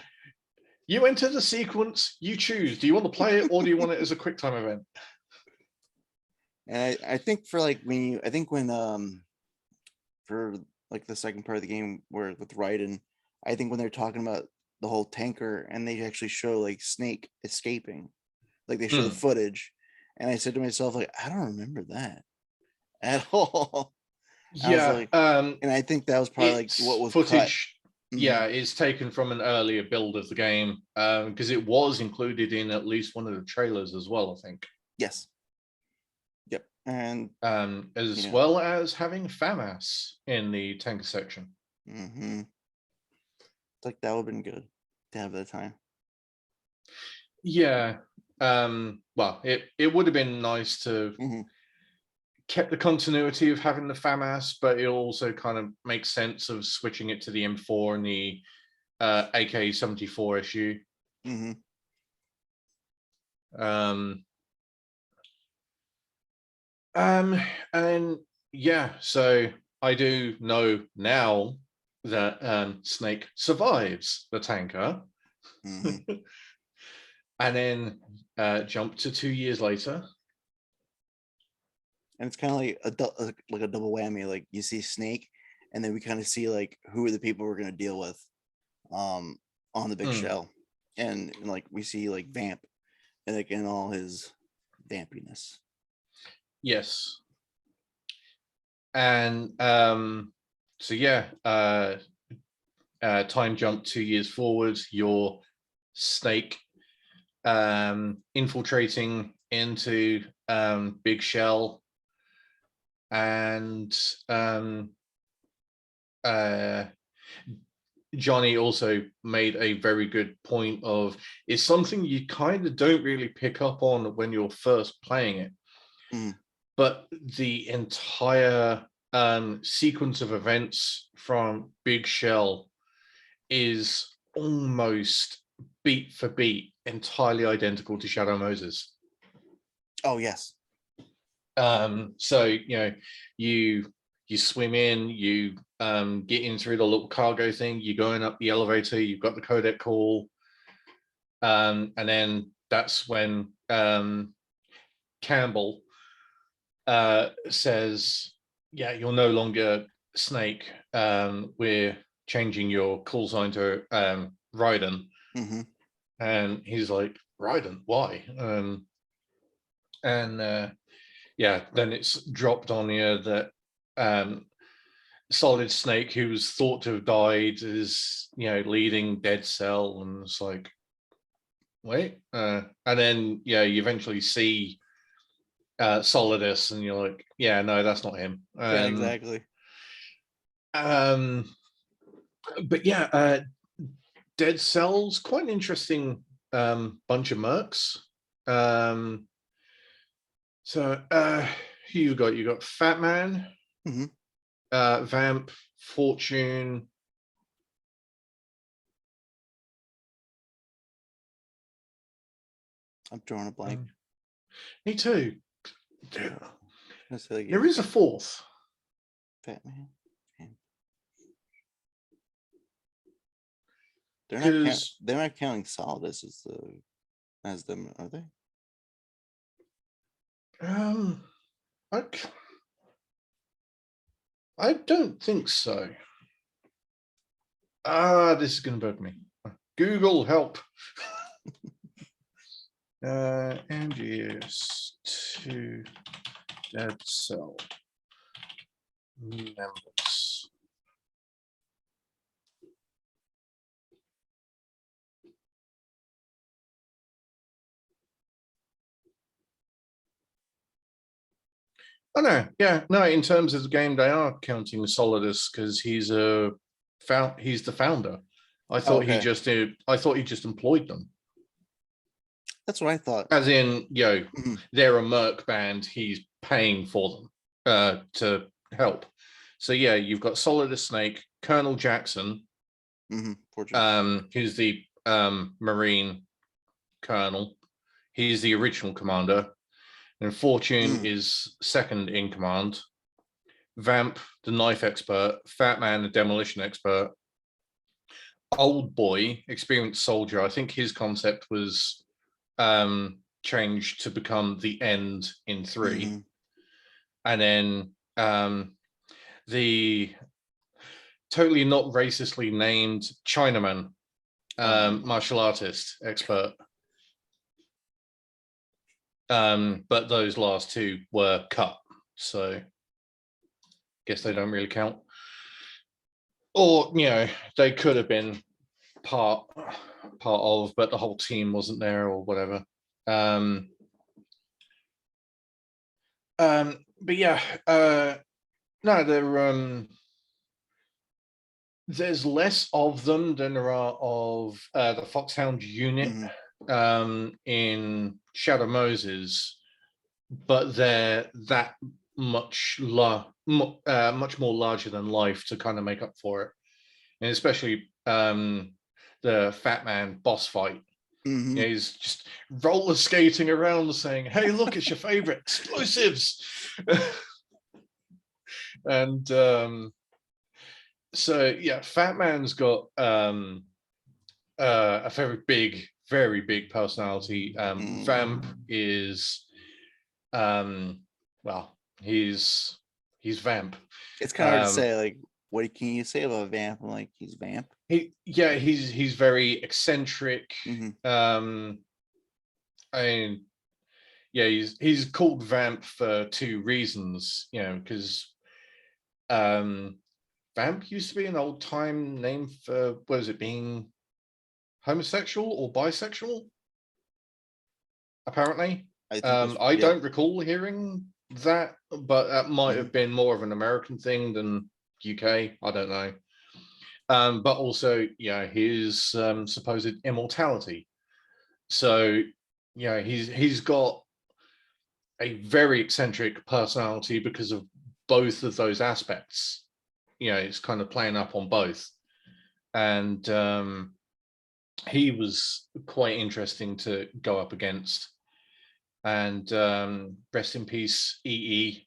You enter the sequence, you choose. Do you want to play it or do you want it as a QuickTime event? And I think for like when for like the second part of the game where with Raiden, I think when they're talking about the whole tanker and they actually show like Snake escaping, like they show the footage, and I said to myself, like, I don't remember that at all. Yeah, like, and I think that was probably like what was footage. Yeah, it's taken from an earlier build of the game, because it was included in at least one of the trailers as well, I think. Yes. Yep. And as well as having FAMAS in the tanker section. Like that would have been good to have at the time. Yeah. Well, it would have been nice to kept the continuity of having the FAMAS, but it also kind of makes sense of switching it to the M4 and the AK-74 issue. And yeah, so I do know now that Snake survives the tanker. And then jump to 2 years later. And it's kind of like a double whammy. Like you see Snake, and then we kind of see like who are the people we're going to deal with on the big shell. And like we see like Vamp and like in all his vampiness. Yes. And so yeah, time jump 2 years forward, your Snake infiltrating into Big Shell, and Johnny also made a very good point of it's something you kind of don't really pick up on when you're first playing it, but the entire sequence of events from Big Shell is almost beat for beat entirely identical to Shadow Moses. Oh yes. So you swim in, you get in through the little cargo thing, you're going up the elevator, you've got the codec call, and then that's when Campbell says, yeah, you're no longer Snake, we're changing your call sign to Raiden. And he's like, Raiden, why? Yeah, then it's dropped on you that Solid Snake, who was thought to have died, is leading Dead Cell, and it's like, wait, and then you eventually see Solidus, and you're like, yeah, no, that's not him. Yeah, exactly. But yeah, Dead Cell's quite an interesting bunch of mercs. So who you got? You got Fat Man, Vamp, Fortune. I'm drawing a blank. Me too. There is a fourth. Fat Man. They're not counting Solidus as them, are they? I don't think so. This is going to bug me. Google, help. MGS2 Dead Cell members. Oh no, yeah, no. In terms of the game, they are counting Solidus because he's the founder. I thought he just did. I thought he just employed them. That's what I thought. As in, they're a merc band. He's paying for them to help. So yeah, you've got Solidus Snake, Colonel Jackson, who's the Marine colonel. He's the original commander. And Fortune is second in command. Vamp, the knife expert. Fat Man, the demolition expert. Old Boy, experienced soldier. I think his concept was changed to become the End in 3. And then the totally not racistly named Chinaman, martial artist expert. But those last two were cut, so guess they don't really count. Or they could have been part of, but the whole team wasn't there or whatever. But yeah, no, there's less of them than there are of the Foxhound unit in Shadow Moses, but they're that much much more larger than life to kind of make up for it, and especially the Fat Man boss fight. Mm-hmm. Yeah, he's just roller skating around saying, "Hey, look, it's your favorite explosives." And so yeah, Fat Man's got a very big personality. Vamp is well, he's Vamp. It's kind of hard to say, like, what can you say about Vamp? I'm like, he's Vamp. He's very eccentric. And yeah, he's called Vamp for two reasons, because Vamp used to be an old time name for, what is it, being homosexual or bisexual? Apparently. I don't recall hearing that, but that might have been more of an American thing than UK. I don't know. But also, his supposed immortality. So, he's got a very eccentric personality because of both of those aspects. It's kind of playing up on both. And he was quite interesting to go up against. And rest in peace, EE.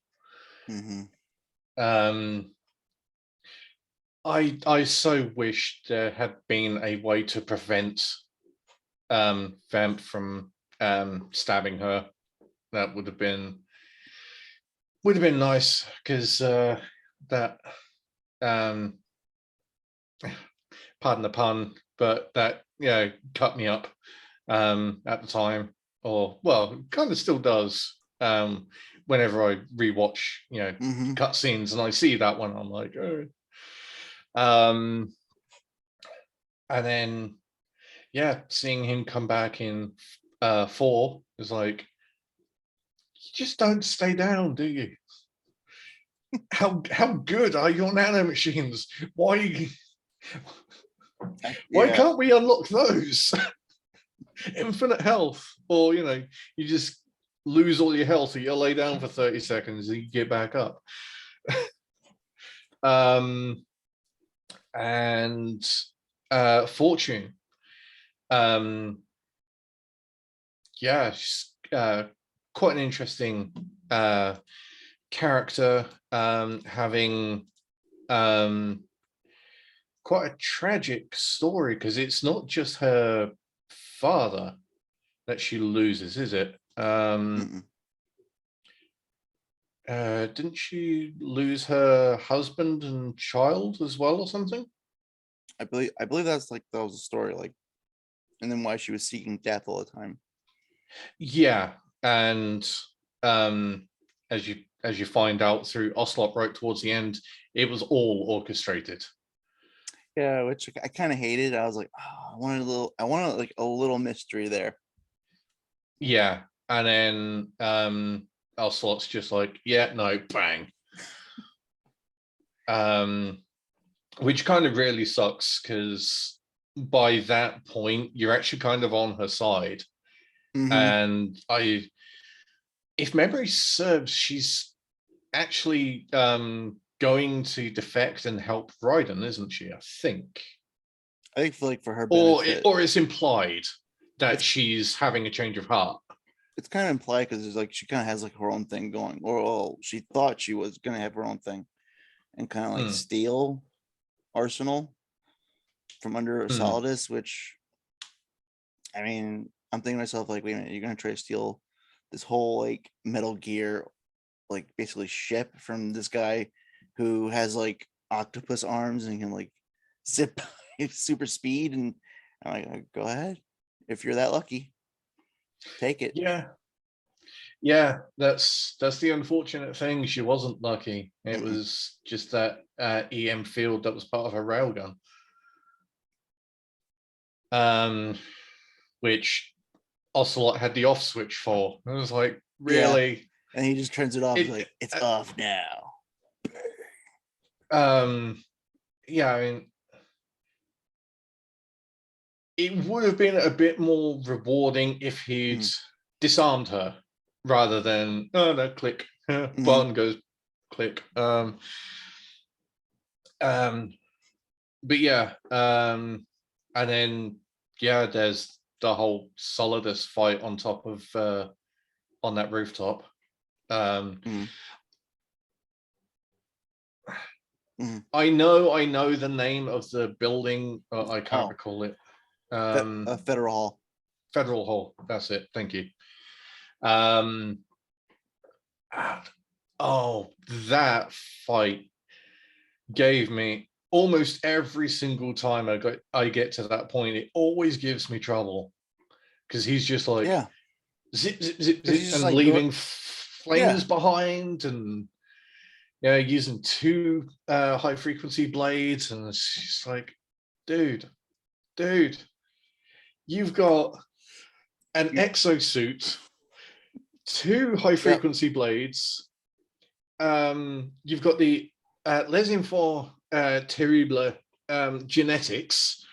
I so wish there had been a way to prevent Vamp from stabbing her. That would have been nice, because that pardon the pun, but that cut me up at the time, or well, kind of still does. Whenever I rewatch cutscenes and I see that one, I'm like, oh. And then seeing him come back in 4 is like, you just don't stay down, do you? How good are your nanomachines? Why can't we unlock those? Infinite health, or you just lose all your health, or you lay down for 30 seconds and you get back up. And Fortune, she's quite an interesting character, having quite a tragic story, because it's not just her father that she loses, is it? Didn't she lose her husband and child as well, or something? I believe that was the story, like, and then why she was seeking death all the time. Yeah, and as you find out through Ocelot right towards the end, it was all orchestrated. Yeah, which I kind of hated. I was like, oh, I wanted like a little mystery there. Yeah, and then Ocelot's just like, yeah, no, bang. Which kind of really sucks, because by that point you're actually kind of on her side. And if memory serves, she's actually going to defect and help Raiden, isn't she? I think for her benefit. Or it's implied that she's having a change of heart. It's kind of implied, because it's like she kind of has like her own thing going, or she thought she was gonna have her own thing and kind of like steal Arsenal from under Solidus, which, I mean, I'm thinking to myself, like, wait a minute, you're gonna try to steal this whole like Metal Gear, like basically ship from this guy who has like octopus arms and can like zip super speed, and I'm like, go ahead, if you're that lucky, take it. Yeah, that's the unfortunate thing. She wasn't lucky. It was just that EM field that was part of her railgun, which Ocelot had the off switch for. I was like, really? And he just turns it off. He's like, it's off now. Yeah, I mean, it would have been a bit more rewarding if he'd disarmed her rather than click, button goes click. But yeah, and then there's the whole Solidus fight on top of on that rooftop. I know the name of the building, I can't recall it. Federal Hall. Federal Hall, that's it. Thank you. That fight gave me almost every single time I get to that point. It always gives me trouble because he's just like zip, zip, zip, zip, and like leaving flames behind, and using two high frequency blades, and it's just like, dude, you've got an exosuit, two high frequency blades. You've got the les infos terrible genetics.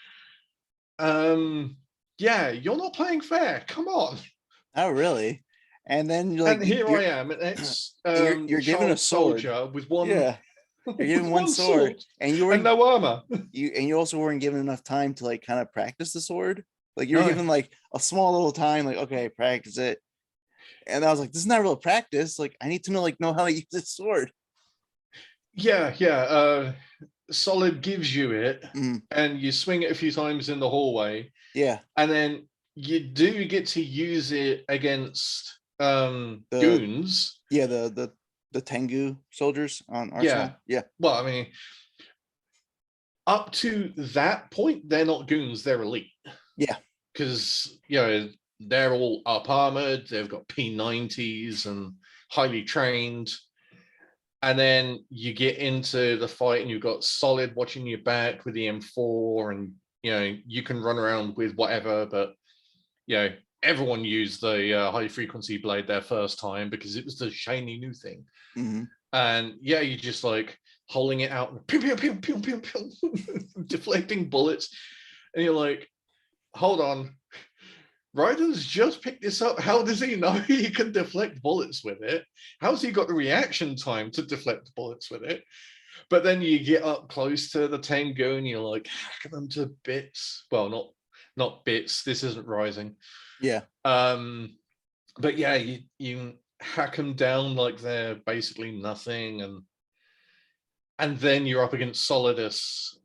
You're not playing fair. Come on. Oh, really? And then I am, an ex you're given a sword soldier with one. Yeah, you're given one sword, and no armor. You also weren't given enough time to like kind of practice the sword. Like you're given like a small little time, like, okay, practice it. And I was like, this is not real practice. Like, I need to know how to use this sword. Solid gives you it, and you swing it a few times in the hallway. Yeah, and then you do get to use it against goons. Yeah, the Tengu soldiers on Arsenal. Yeah. Well, I mean, up to that point, they're not goons; they're elite. Yeah, because they're all up armored. They've got P90s and highly trained. And then you get into the fight, and you've got Solid watching your back with the M4, and you can run around with whatever. But everyone used the high frequency blade their first time because it was the shiny new thing. And you just like holding it out and pew, pew, pew, pew, pew, pew, deflecting bullets, and you're like, hold on, Ryder's just picked this up. How does he know he can deflect bullets with it? How's he got the reaction time to deflect bullets with it? But then you get up close to the Tengu and you're like hacking them to bits. Well, not bits. This isn't Rising. Yeah. But you hack them down like they're basically nothing, and then you're up against Solidus,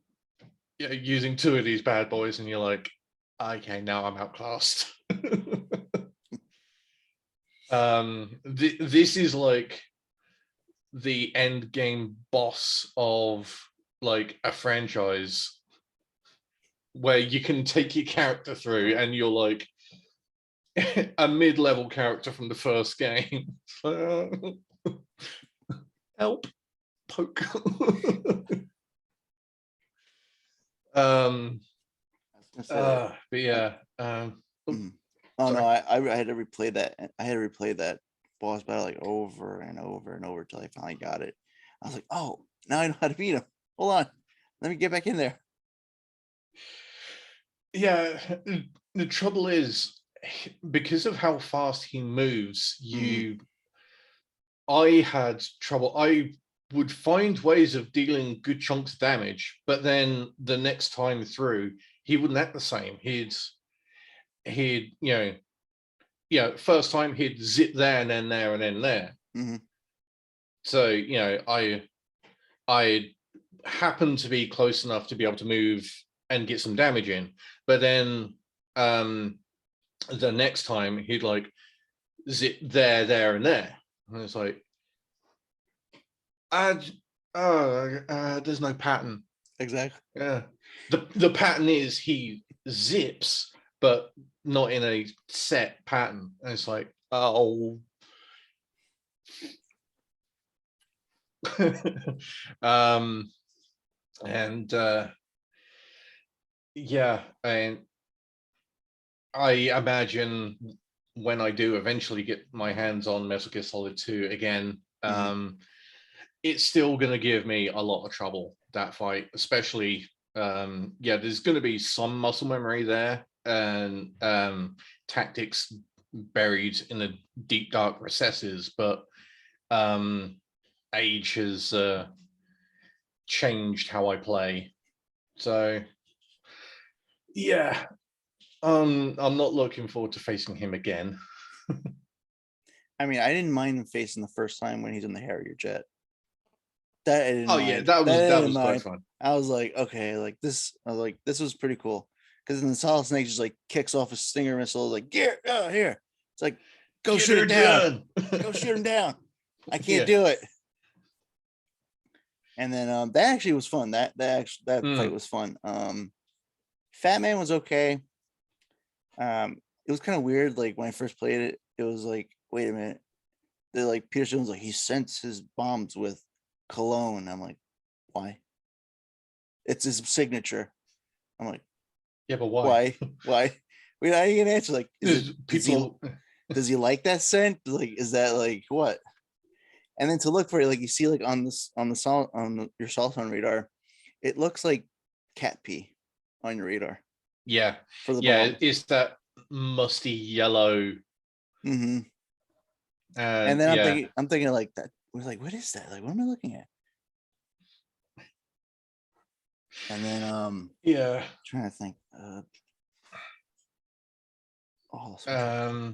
using two of these bad boys, and you're like, okay, now I'm outclassed. This is like the end game boss of like a franchise where you can take your character through, and you're like a mid-level character from the first game. Help, poke. But yeah. No, I had to replay that. I had to replay that boss battle like over and over and over until I finally got it. I was like, oh, now I know how to beat him. Hold on, let me get back in there. Yeah, the trouble is, because of how fast he moves, I had trouble. I would find ways of dealing good chunks of damage, but then the next time through, he wouldn't act the same. He'd first time he'd zip there and then there and then there. So I happened to be close enough to be able to move and get some damage in, but then the next time he'd like zip there and there, and it's like, there's no pattern. Exactly. Yeah. The pattern is he zips, but not in a set pattern. And it's like, oh. And and I imagine when I do eventually get my hands on Metal Gear Solid 2 again, it's still going to give me a lot of trouble, that fight, especially, there's going to be some muscle memory there and tactics buried in the deep, dark recesses, but age has changed how I play. So, yeah, I'm not looking forward to facing him again. I mean, I didn't mind him facing the first time when he's in the Harrier jet. That I didn't mind. Yeah, that was quite fun. I was like, okay, like this. I was like, this was pretty cool. Because then the Solid Snake just like kicks off a Stinger missile, like, here. It's like, go shoot it down. Go shoot him down. I can't do it. And then that actually was fun. That fight was fun. Fat Man was okay. It was kind of weird. Like when I first played it, it was like, wait a minute. They're like, Peter Jones, like, he scents his bombs with cologne. I'm like, why? It's his signature. I'm like, yeah, but why? Why? Wait, how are you gonna answer? Like, does he like that scent? Like, is that like what? And then to look for it, like you see, like on your cell phone radar, it looks like cat pee on your radar. Yeah, for the bomb. It's that musty yellow. Mm-hmm. And then I'm thinking like that. We're like, what is that? Like, what am I looking at? And then trying to think. Lost my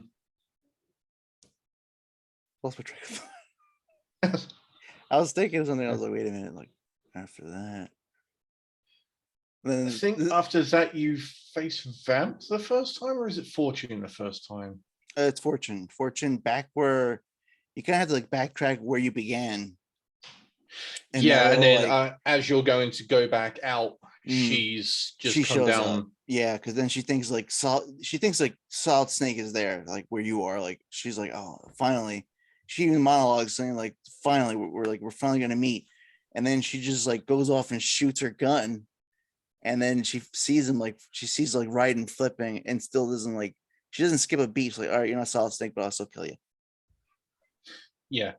track of thought. I was thinking of something. I was like, wait a minute. Like after that, then I think after that you face Vamp the first time, or is it Fortune the first time? It's Fortune. Fortune back where you kind of have to like backtrack where you began. And then as you're going to go back out, she's just come down. Up. Yeah, because then she thinks like Solid Snake is there, like where you are. Like she's like, oh, finally. She even monologues saying like, finally, we're finally gonna meet. And then she just like goes off and shoots her gun. And then she sees him, like she sees like Raiden flipping, and still doesn't like, she doesn't skip a beat. She's like, all right, you're not Solid Snake, but I'll still kill you. Yeah.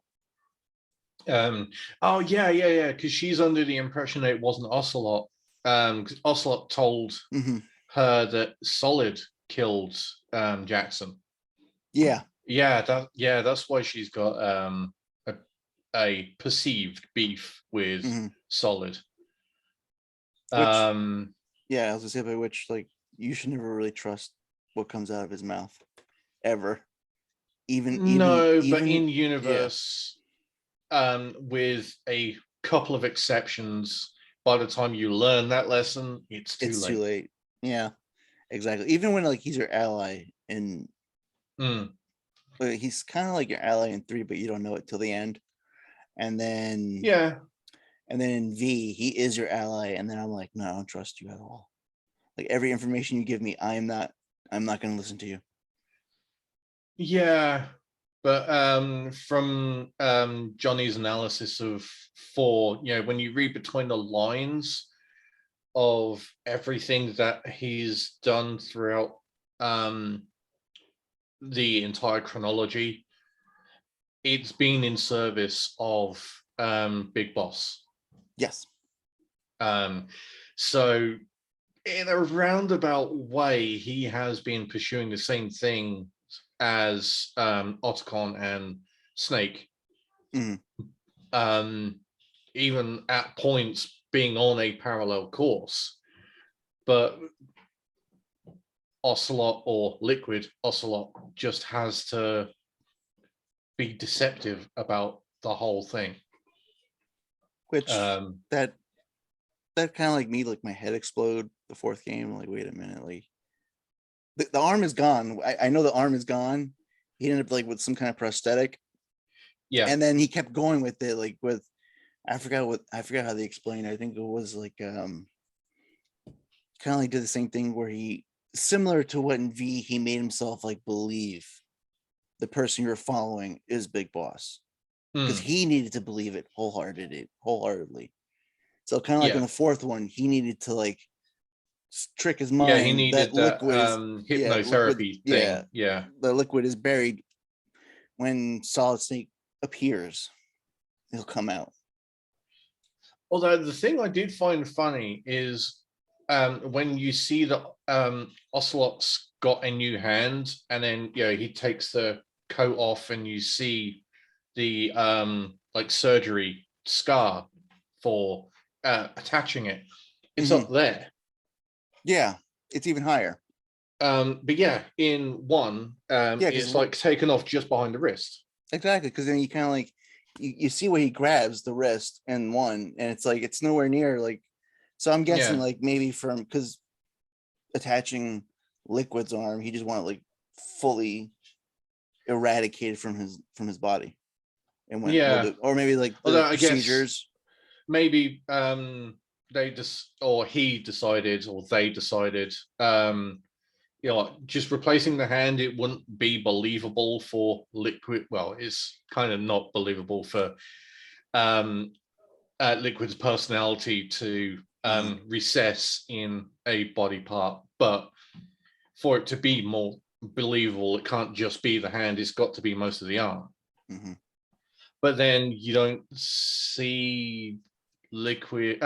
Because she's under the impression that it wasn't Ocelot. Because Ocelot told her that Solid killed Jackson. Yeah. That's why she's got a perceived beef with Solid. Which, I was gonna say, by which, like, you should never really trust what comes out of his mouth, ever. Even but in universe, with a couple of exceptions, by the time you learn that lesson, it's too late. Yeah, exactly. Even when like he's your ally in, he's kind of like your ally in 3, but you don't know it till the end. And then and then in V, he is your ally, and then I'm like, no, I don't trust you at all. Like every information you give me, I'm not going to listen to you. Yeah, but from Johnny's analysis of 4, when you read between the lines of everything that he's done throughout the entire chronology, it's been in service of Big Boss. Yes. So in a roundabout way, he has been pursuing the same thing as Otacon and Snake. Even at points being on a parallel course. But Ocelot, or Liquid Ocelot, just has to be deceptive about the whole thing. Which that kind of like made like my head explode the 4th game. Like, wait a minute, like the arm is gone. I know the arm is gone. He ended up like with some kind of prosthetic. Yeah. And then he kept going with it, like with I forgot how they explained it. I think it was like kind of like did the same thing where he, similar to what in V, he made himself like believe the person you're following is Big Boss, because he needed to believe it wholeheartedly. So kind of like in the 4th one, he needed to like trick his mind. Yeah, he needed that liquid hypnotherapy thing. Yeah, the liquid is buried. When Solid Snake appears, he'll come out. Although the thing I did find funny is when you see that Ocelot's got a new hand, and then he takes the coat off, and you see the like surgery scar for attaching it. It's up there. Yeah, it's even higher. But yeah, in one, it's like taken off just behind the wrist. Exactly, because then you kind of like you see where he grabs the wrist in one, and it's like it's nowhere near like. So I'm guessing like maybe from because attaching Liquid's arm, he just wanted like fully eradicated from his body, and went or maybe like the procedures. Maybe they just he decided or they decided just replacing the hand, it wouldn't be believable for Liquid. Well, it's kind of not believable for Liquid's personality to recess in a body part, but for it to be more believable, it can't just be the hand, it's got to be most of the arm. But then you don't see you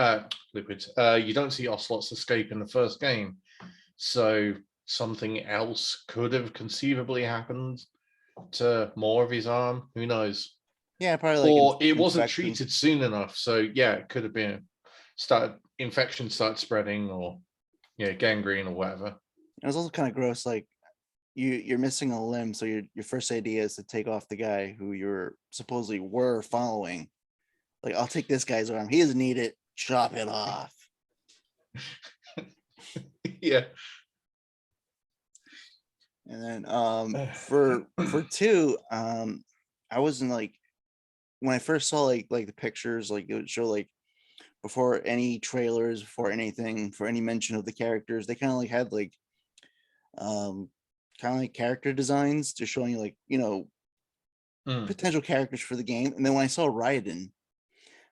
don't see Ocelot's escape in the first game, so something else could have conceivably happened to more of his arm. Who knows? Yeah, probably. Like or it wasn't treated soon enough, so it could have been infection started spreading, or gangrene or whatever. It was also kind of gross, like you're missing a limb, so your first idea is to take off the guy who you're supposedly were following. Like, I'll take this guy's arm, he doesn't need it, chop it off. Yeah. And then for two, I wasn't like, when I first saw like the pictures, like it would show like before any trailers, before anything, for any mention of the characters, they kind of like had like kind of like character designs to showing like potential characters for the game. And then when I saw Raiden,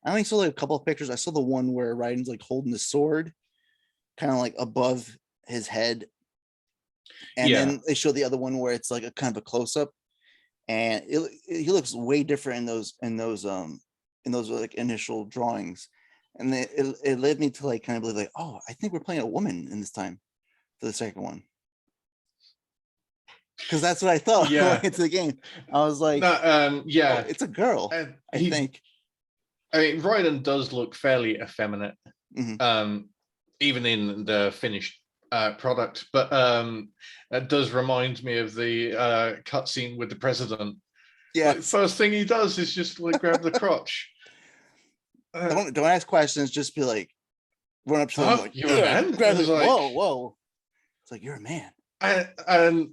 I only saw like a couple of pictures. I saw the one where Raiden's like holding the sword kind of like above his head, and then they show the other one where it's like a kind of a close-up, and he looks way different in those like initial drawings. And it led me to like kind of believe like, oh, I think we're playing a woman in this time for the second one, because that's what I thought going into the game. I was like, oh, it's a girl. I think. I mean, Raiden does look fairly effeminate, even in the finished product. But it does remind me of the cutscene with the president. Yeah. Like, first thing he does is just like grab the crotch. Don't ask questions. Just be like, run up to him like, you're a man. Grab it. Like, whoa. It's like, you're a man. And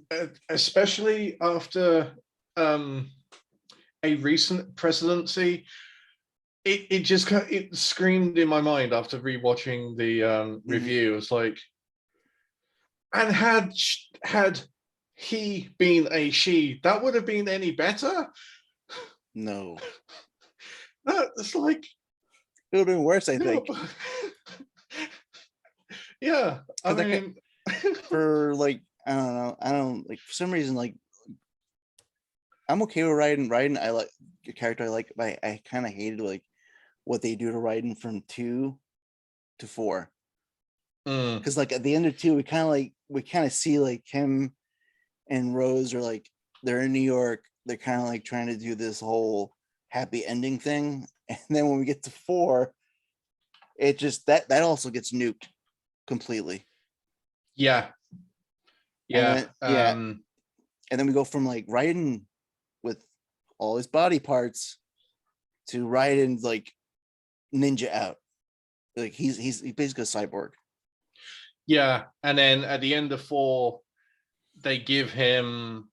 especially after a recent presidency, it just it screamed in my mind after rewatching the review. It's like, and had he been a she, that would have been any better? No. It's like, it would have been worse, I think. Yeah, I mean, for like, I don't like, for some reason, like, I'm okay with Raiden. I like a character I like, but I kind of hated like what they do to Raiden from 2 to 4. Because like at the end of 2, we kind of see like him and Rose are like, they're in New York. They're kind of like trying to do this whole happy ending thing, and then when we get to 4, it just that also gets nuked completely. Yeah. And then we go from like Raiden with all his body parts to Raiden's like ninja out. Like he's basically a cyborg. Yeah, and then at the end of 4, they give him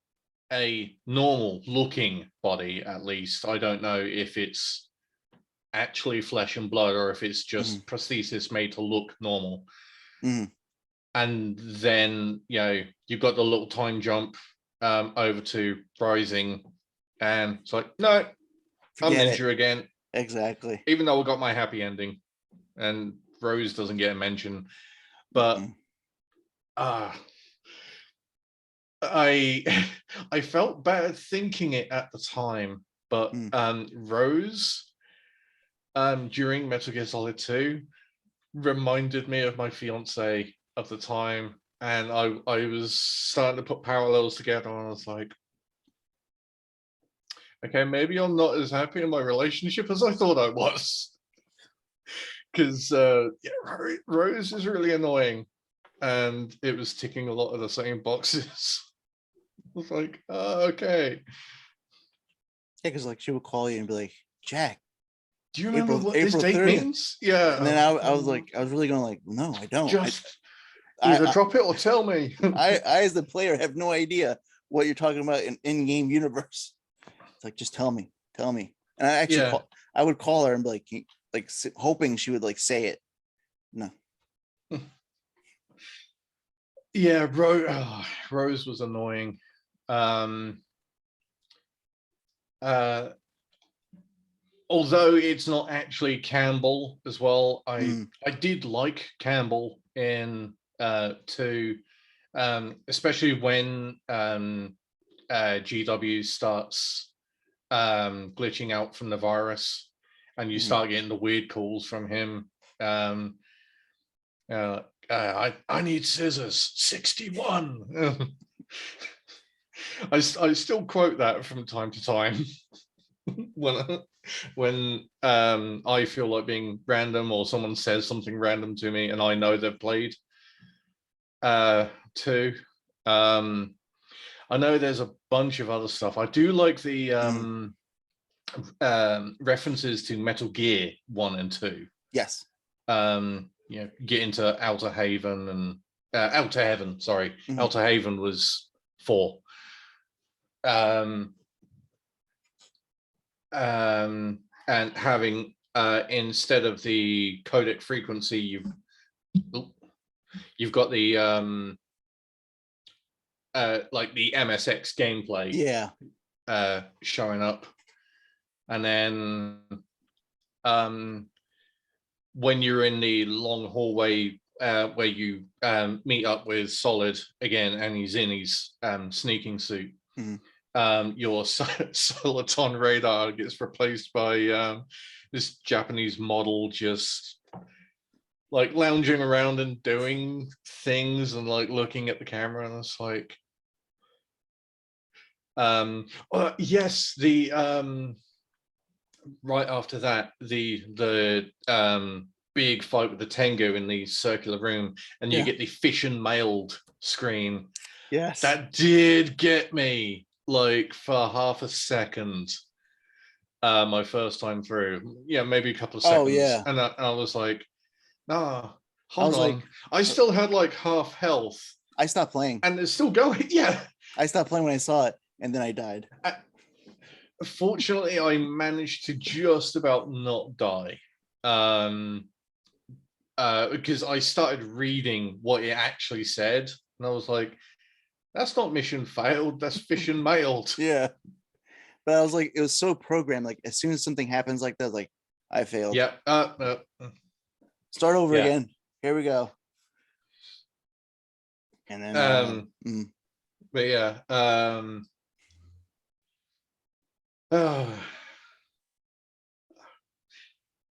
a normal looking body, at least. I don't know if it's actually flesh and blood or if it's just prosthesis made to look normal. And then you've got the little time jump over to Rising, and it's like, no, I'm Ninja again. Exactly. Even though I got my happy ending, and Rose doesn't get a mention, but I felt bad thinking it at the time, but Rose during Metal Gear Solid 2 reminded me of my fiance of the time, and I was starting to put parallels together, and I was like, okay, maybe I'm not as happy in my relationship as I thought I was. Because Rose is really annoying, and it was ticking a lot of the same boxes. I was like, oh, okay. Yeah, because like she would call you and be like, Jack, do you remember what this date 30th means? Yeah. And then I was really going like, no, I don't. Just either drop it or tell me. I as the player have no idea what you're talking about in game universe. It's like, just tell me. And I actually I would call her and be like hoping she would like say it. No. Yeah, Rose was annoying. Although it's not actually Campbell as well, I did like Campbell in 2, especially when GW starts glitching out from the virus, and you start getting the weird calls from him. I need scissors, 61. I still quote that from time to time when I feel like being random, or someone says something random to me and I know they've played 2. I know there's a bunch of other stuff. I do like the references to Metal Gear 1 and 2. Yes. Get into Outer Haven and Outer Heaven. Sorry, Outer Haven was 4. And having instead of the codec frequency, you've got the like the MSX gameplay showing up, and then when you're in the long hallway where you meet up with Solid again, and he's in his sneaking suit, your Soliton radar gets replaced by this Japanese model just like lounging around and doing things and like looking at the camera, and it's like yes, the right after that, the big fight with the Tengu in the circular room, and you get the fission mailed screen. Yes, that did get me like for half a second. My first time through, maybe a couple of seconds, and I was like, hold on, I still had like half health. I stopped playing, and it's still going. I stopped playing when I saw it, and then I died. Fortunately, I managed to just about not die, because I started reading what it actually said, and I was like, that's not mission failed, that's fission mailed. Yeah, but I was like, it was so programmed, like as soon as something happens like that, like I failed. Start over again, here we go. And then but yeah,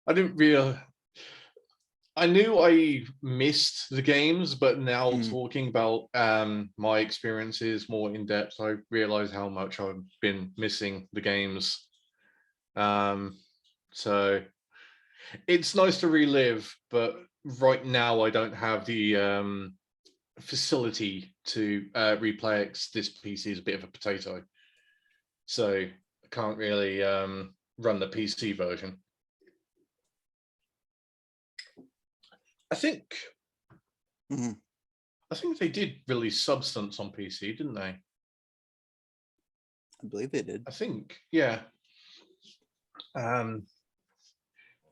I didn't really, I knew I missed the games, but now talking about my experiences more in depth, I realize how much I've been missing the games. So it's nice to relive, but right now I don't have the facility to replay it. This PC is a bit of a potato, so I can't really run the PC version. I think they did release Substance on PC, didn't they? I believe they did. I think, yeah.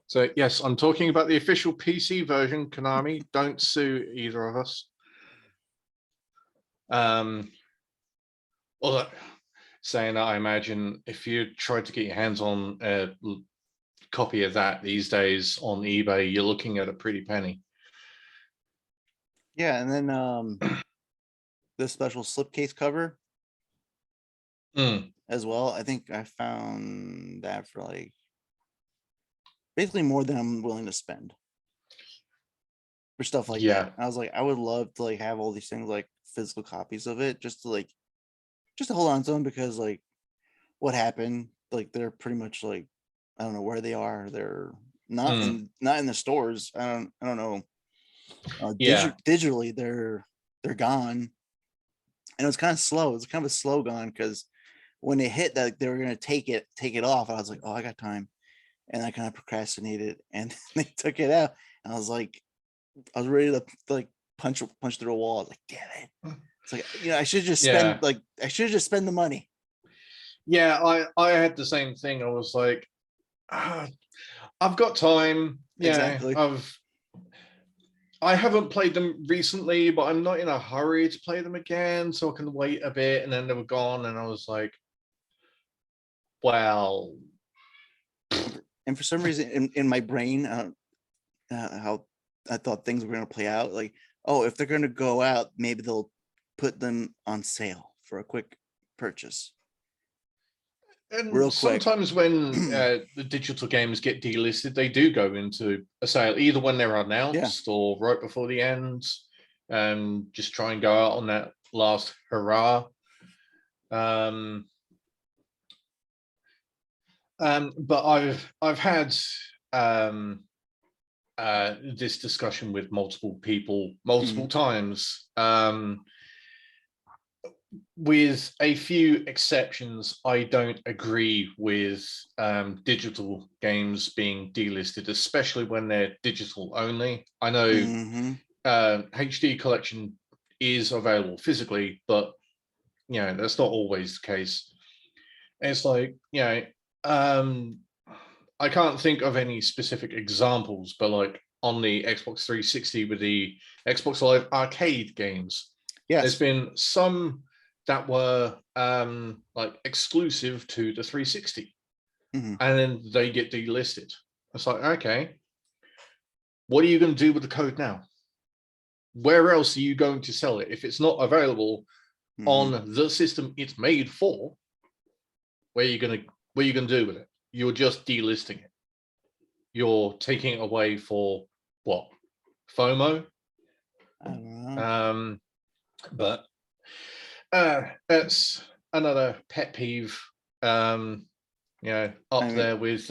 So yes, I'm talking about the official PC version. Konami, don't sue either of us. Although saying that, I imagine if you tried to get your hands on a copy of that these days on eBay, you're looking at a pretty penny. Yeah, and then the special slipcase cover as well. I think I found that for like basically more than I'm willing to spend for stuff like that. I was like, I would love to like have all these things like physical copies of it just to hold on to them, because like what happened, like they're pretty much like, I don't know where they are. They're not in the stores. I don't know. Digitally they're gone, and it's kind of slow. It's kind of a slow gone, because when they hit that they were gonna take it off, I was like, oh, I got time, and I kind of procrastinated, and they took it out, and I was like, I was ready to like punch through a wall. I was like, damn it! It's like, I should just spend the money. Yeah, I had the same thing. I was like, I've got time. Exactly. I haven't played them recently, but I'm not in a hurry to play them again, so I can wait a bit. And then they were gone, and I was like, well. And for some reason, in my brain, how I thought things were going to play out, like, oh, if they're going to go out, maybe they'll put them on sale for a quick purchase. And real sometimes quick. When the digital games get delisted, they do go into a sale, either when they're announced or right before the end, and just try and go out on that last hurrah. But I've had this discussion with multiple people multiple times. With a few exceptions, I don't agree with digital games being delisted, especially when they're digital only. I know HD collection is available physically, but that's not always the case. It's like, I can't think of any specific examples, but like on the Xbox 360 with the Xbox Live Arcade games, there's been some that were like exclusive to the 360, and then they get delisted. It's like, okay, what are you going to do with the code now? Where else are you going to sell it if it's not available on the system it's made for? What are you going to do with it? You're just delisting it. You're taking it away for what? FOMO? I don't know. But that's another pet peeve. Up there with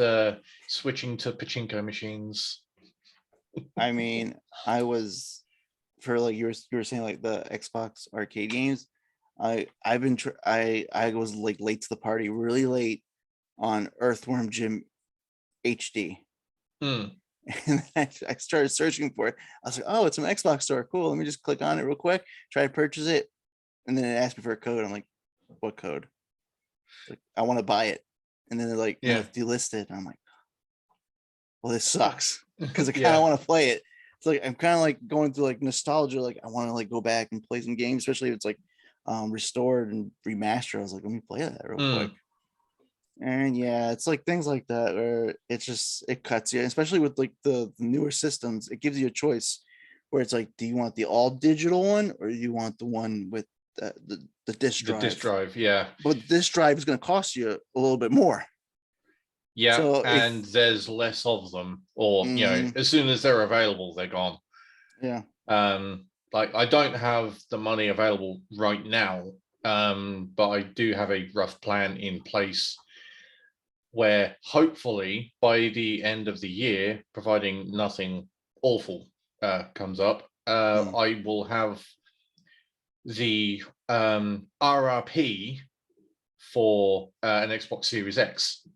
switching to pachinko machines. I mean, I was, for like you were saying, like the Xbox arcade games. I was like late to the party, really late on Earthworm Jim HD. And I started searching for it. I was like, oh, it's an Xbox store. Cool. Let me just click on it real quick, try to purchase it. And then it asked me for a code. I'm like, what code? Like, I want to buy it. And then they're like, no, it's delisted. And I'm like, well, this sucks, because I kind of want to play it. It's like, I'm kind of like going through like nostalgia. Like, I want to like go back and play some games, especially if it's like restored and remastered. I was like, let me play that real quick. And it's like things like that where it cuts you, especially with like the newer systems. It gives you a choice where it's like, do you want the all digital one, or do you want the one with the disk drive? The disk drive, But the disk drive is going to cost you a little bit more. Yeah, so and there's less of them, or as soon as they're available, they're gone. Yeah. Like, I don't have the money available right now, but I do have a rough plan in place where hopefully by the end of the year, providing nothing awful comes up, I will have the RRP for an Xbox Series X.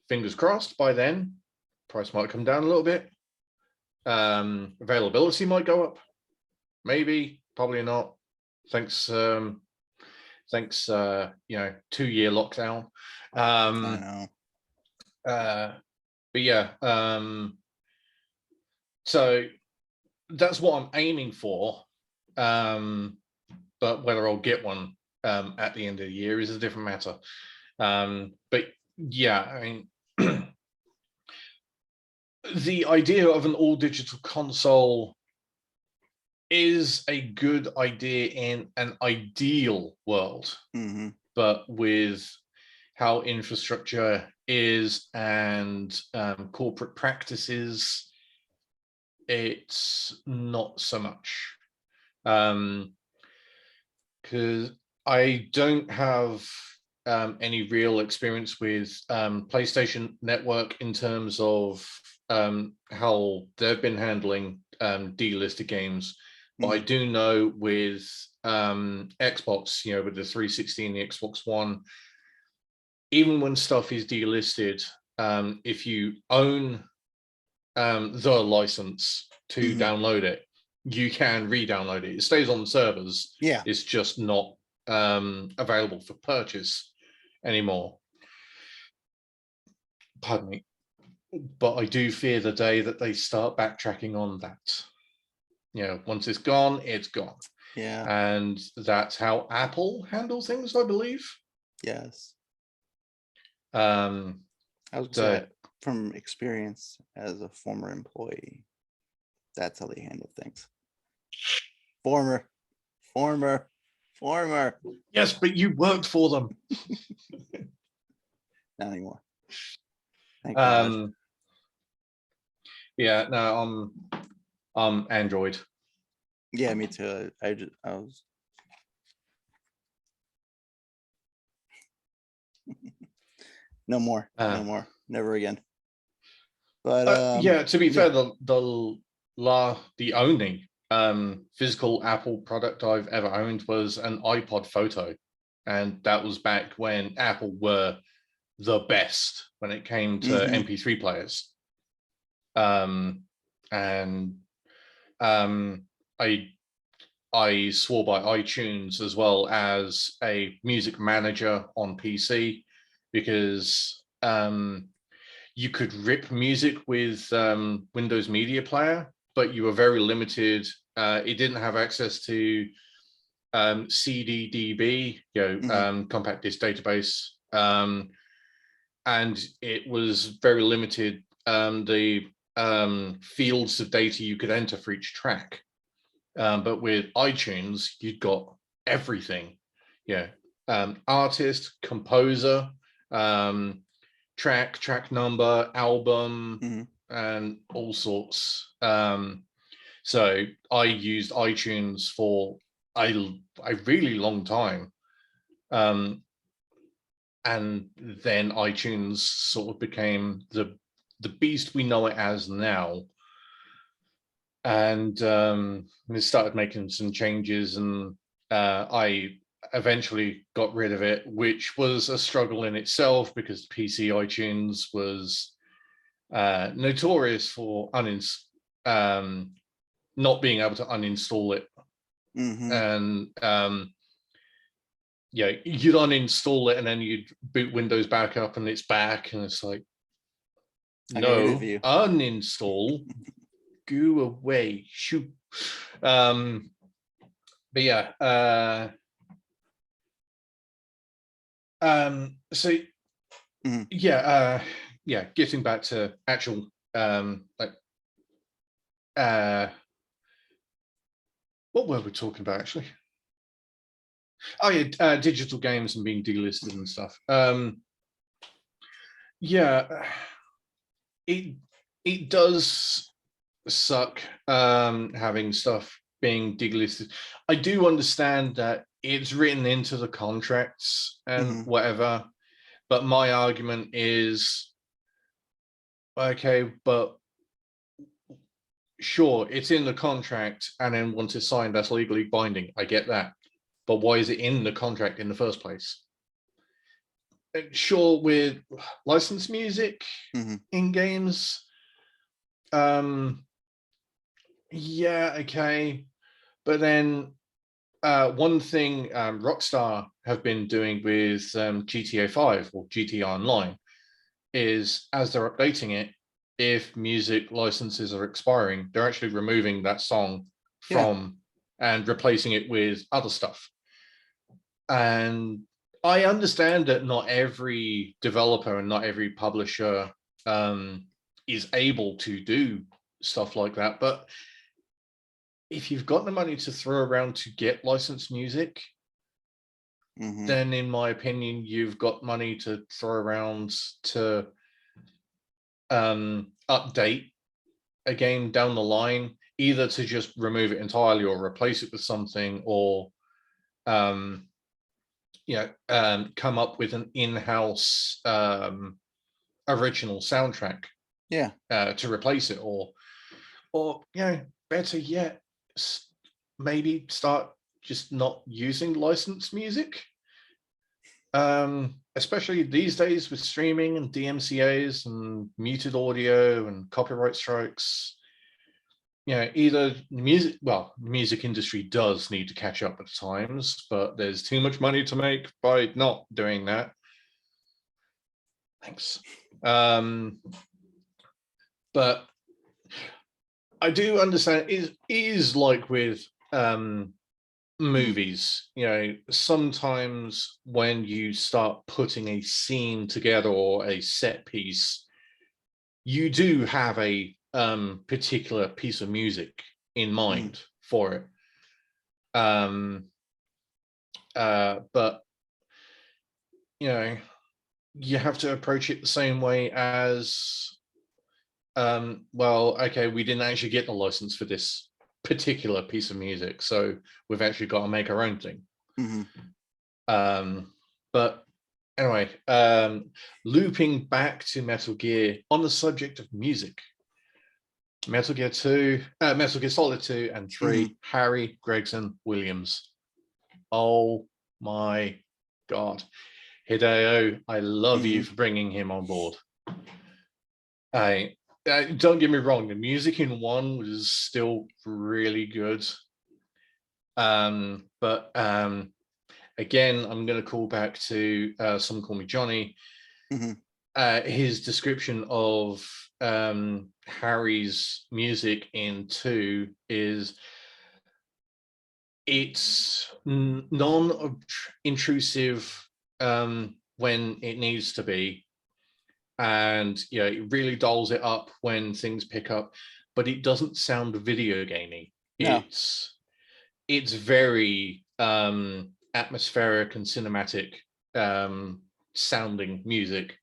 Fingers crossed, by then price might come down a little bit. Availability might go up, maybe, probably not. Thanks 2-year lockdown. I know. But yeah, so that's what I'm aiming for. But whether I'll get one at the end of the year is a different matter. But yeah, I mean, the idea of an all digital console is a good idea in an ideal world, but with how infrastructure is and corporate practices, it's not so much. Because I don't have any real experience with PlayStation Network in terms of how they've been handling delisted games. But I do know with Xbox, with the 360 and the Xbox One, even when stuff is delisted, if you own the license to download it, you can re-download it. It stays on the servers. Yeah. It's just not available for purchase anymore. Pardon me. But I do fear the day that they start backtracking on that. Once it's gone, it's gone. Yeah. And that's how Apple handle things, I believe. Yes. I was gonna say, from experience as a former employee, that's how they handle things. Former. Yes, but you worked for them. Not anymore. Thank God. Yeah, no, I'm Android. Yeah, me too. I was. No more. Never again. But yeah, to be fair, the only physical Apple product I've ever owned was an iPod Photo, and that was back when Apple were the best when it came to MP3 players. I swore by iTunes as well as a music manager on PC, because you could rip music with Windows Media Player, but you were very limited. It didn't have access to CDDB, compact disc database, and it was very limited. The fields of data you could enter for each track. But with iTunes, you'd got everything. Artist, composer, track number, album, and all sorts. So I used iTunes for a really long time. And then iTunes sort of became the beast we know it as now. And it started making some changes, and I eventually got rid of it, which was a struggle in itself, because PC iTunes was notorious for not being able to uninstall it. And you'd uninstall it and then you'd boot Windows back up and it's back, and it's like, no, uninstall. Go away, shoot. But yeah, so getting back to actual what were we talking about actually? Oh yeah, digital games and being delisted and stuff. It does suck having stuff being delisted. I do understand that it's written into the contracts and whatever, but my argument is, okay, but sure, it's in the contract, and then once it's signed, that's legally binding. I get that, but why is it in the contract in the first place? Sure, with licensed music in games, yeah, okay. But then one thing Rockstar have been doing with GTA 5 or GTA Online is, as they're updating it, if music licenses are expiring, they're actually removing that song from and replacing it with other stuff. And I understand that not every developer and not every publisher is able to do stuff like that. But if you've got the money to throw around to get licensed music, then in my opinion, you've got money to throw around to update a game down the line, either to just remove it entirely or replace it with something, or come up with an in-house original soundtrack to replace it, or better yet, maybe start just not using licensed music, especially these days with streaming and DMCAs and muted audio and copyright strikes. Either the music industry does need to catch up with the times, but there's too much money to make by not doing that. Thanks. But I do understand it is like with movies, sometimes when you start putting a scene together or a set piece, you do have a particular piece of music in mind for it. But you have to approach it the same way as we didn't actually get the license for this particular piece of music, so we've actually got to make our own thing. But anyway, looping back to Metal Gear on the subject of music, Metal Gear Solid 2 and 3, Harry Gregson Williams. Oh my God. Hideo, I love you for bringing him on board. Don't get me wrong, the music in 1 was still really good. But again, I'm going to call back to Some Call Me Johnny. His description of Harry's music in 2 is it's non-intrusive when it needs to be, and it really dials it up when things pick up, but it doesn't sound video gamey. No. It's very atmospheric and cinematic sounding music.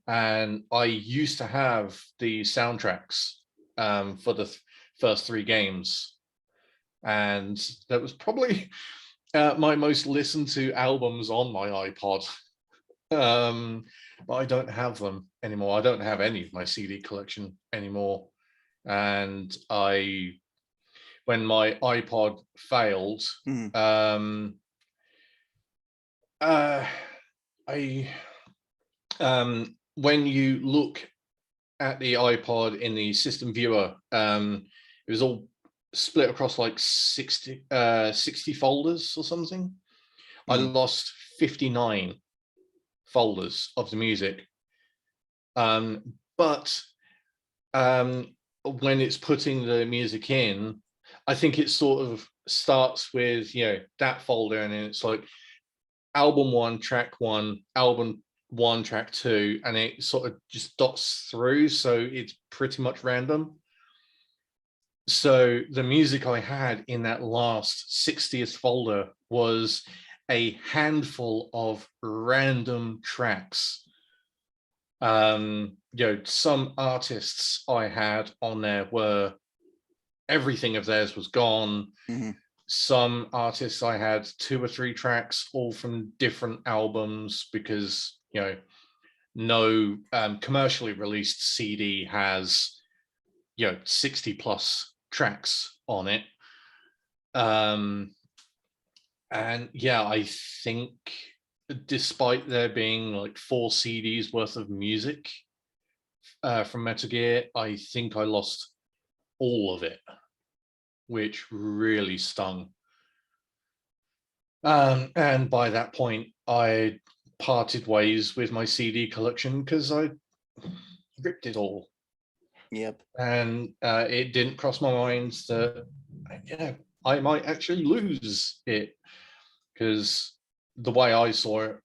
And I used to have the soundtracks for the first 3 games, and that was probably my most listened to albums on my iPod. But I don't have them anymore. I don't have any of my CD collection anymore. And when my iPod failed, when you look at the iPod in the system viewer, it was all split across like 60 folders or something. I lost 59 folders of the music. But when it's putting the music in, I think it sort of starts with, that folder, and then it's like album 1, track 1, album 1, track 2, and it sort of just dots through, so it's pretty much random. So the music I had in that last 60th folder was a handful of random tracks. Some artists I had on there were everything of theirs was gone. Some artists I had 2 or 3 tracks, all from different albums, because no commercially released CD has 60 plus tracks on it. And I think despite there being like 4 CDs worth of music from Metal Gear, I think I lost all of it, which really stung. And by that point, I parted ways with my CD collection because I ripped it all. Yep. And it didn't cross my mind that I might actually lose it, because the way I saw it,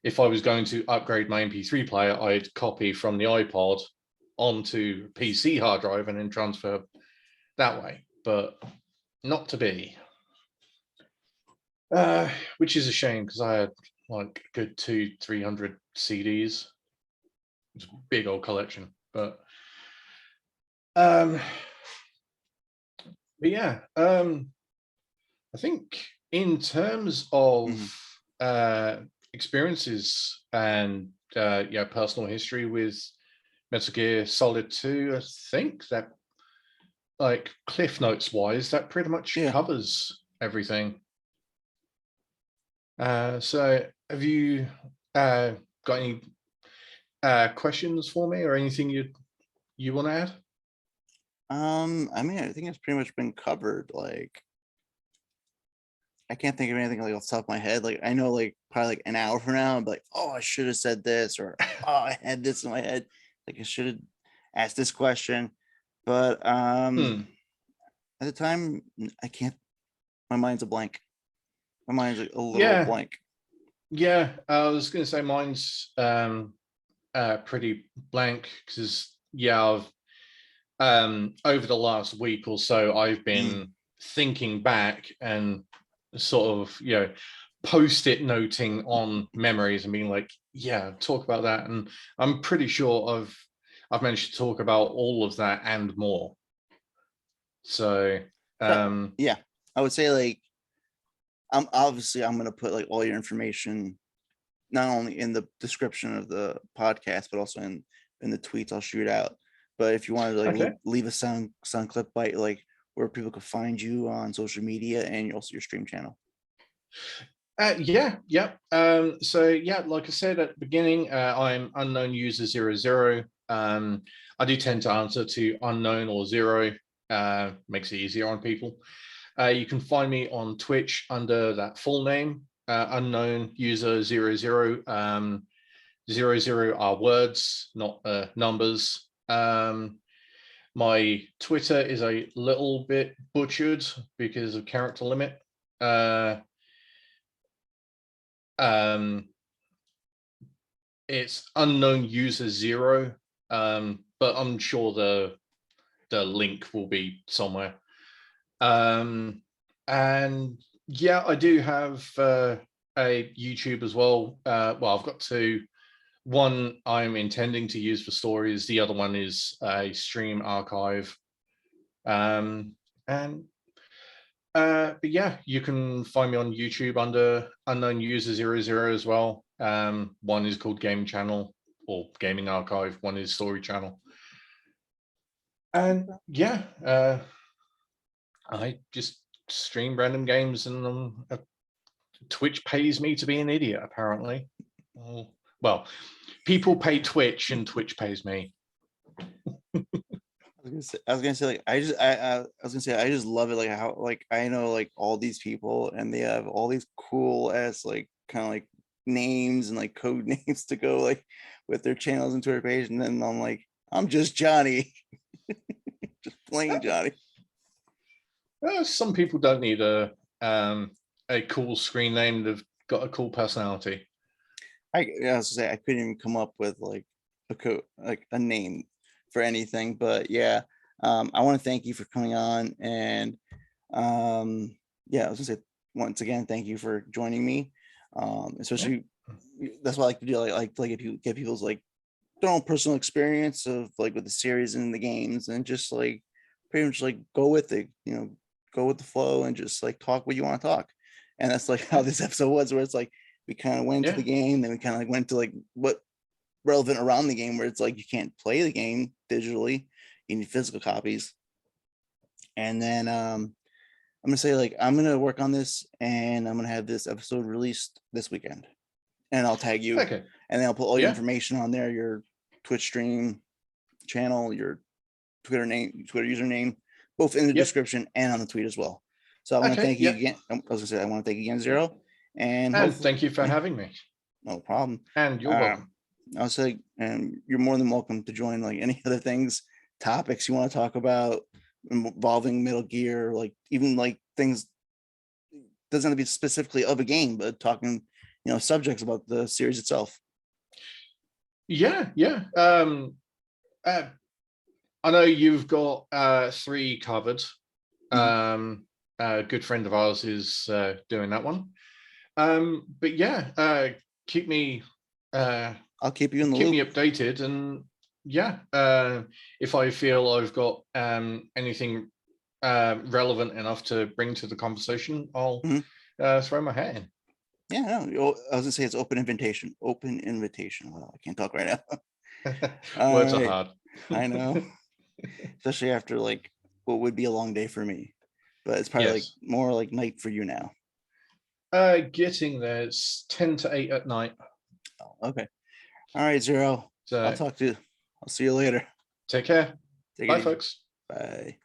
if I was going to upgrade my MP3 player, I'd copy from the iPod onto PC hard drive and then transfer that way, but not to be. Which is a shame because I had like a good 200-300 CDs. It's a big old collection, but yeah, I think in terms of experiences and personal history with Metal Gear Solid 2, I think that, like, cliff notes wise, that pretty much covers everything. So have you got any questions for me or anything you want to add? I mean, I think it's pretty much been covered. Like, I can't think of anything like off the top of my head. Like, I know, like, probably like an hour from now, I'm like, oh, I should have said this, or oh, I had this in my head. Like, I should have asked this question. But at the time, I can't. My mind's a blank. My mind's a little blank. Yeah, I was going to say mine's pretty blank because I've over the last week or so, I've been thinking back and sort of, post-it noting on memories and being like, yeah, talk about that. And I'm pretty sure I've managed to talk about all of that and more. So yeah, I would say, like, I'm going to put like all your information not only in the description of the podcast, but also in the tweets I'll shoot out. But if you wanted to like leave a sound clip bite, like where people could find you on social media and also your stream channel. So like I said at the beginning, I'm unknown user 00. I do tend to answer to unknown or 0. Makes it easier on people. You can find me on Twitch under that full name, unknown user 00. 00 are words, not numbers. My Twitter is a little bit butchered because of character limit. It's unknown user 0, but I'm sure the link will be somewhere. And yeah, I do have a YouTube as well. Well, I've got 2. One I'm intending to use for stories. The other one is a stream archive. But yeah, you can find me on YouTube under unknown user 00 as well. One is called Game Channel or Gaming Archive. One is Story Channel. And yeah, I just stream random games, and Twitch pays me to be an idiot, apparently. Well, people pay Twitch and Twitch pays me. I was gonna say, like, I just love it, like how, like, I know like all these people and they have all these cool ass like kind of like names and like code names to go like with their channels and Twitter page, and then I'm like, I'm just Johnny. Just plain Johnny. Some people don't need a cool screen name. They've got a cool personality. I was gonna say, I couldn't even come up with like a name for anything, but yeah, I want to thank you for coming on, and yeah, I was gonna say, once again, thank you for joining me. Especially that's what I like to do. I like to get people's like their own personal experience of like with the series and the games, and just like pretty much like go with it, go with the flow and just like talk what you want to talk. And that's like how this episode was, where it's like we kind of went to the game, then we kind of like went to like what relevant around the game, where it's like you can't play the game digitally, you need physical copies. And then I'm gonna say, like, I'm gonna work on this and I'm gonna have this episode released this weekend, and I'll tag you, and then I'll put all your information on there, your Twitch stream channel, your Twitter username, both in the description and on the tweet as well. So I want to thank you again. I was gonna say, I want to thank you again, Zero, and thank you for having me. No problem. And you're welcome. I'll say, and you're more than welcome to join like any other topics you want to talk about involving Metal Gear, like even like things doesn't have to be specifically of a game, but talking subjects about the series itself. Yeah. I know you've got 3 covered. A good friend of ours is doing that one. But yeah, keep me. I'll keep you in the loop. Keep me updated, and yeah, if I feel I've got anything relevant enough to bring to the conversation, I'll throw my hat in. Yeah, no, I was gonna say it's open invitation. Open invitation. Well, I can't talk right now. Words are hard. I know, especially after like what would be a long day for me, but it's probably like more like night for you now. Getting there. It's 10 to 8 at night. Oh, okay. All right, Zero. So, I'll see you later. Take care. Bye, folks. Bye.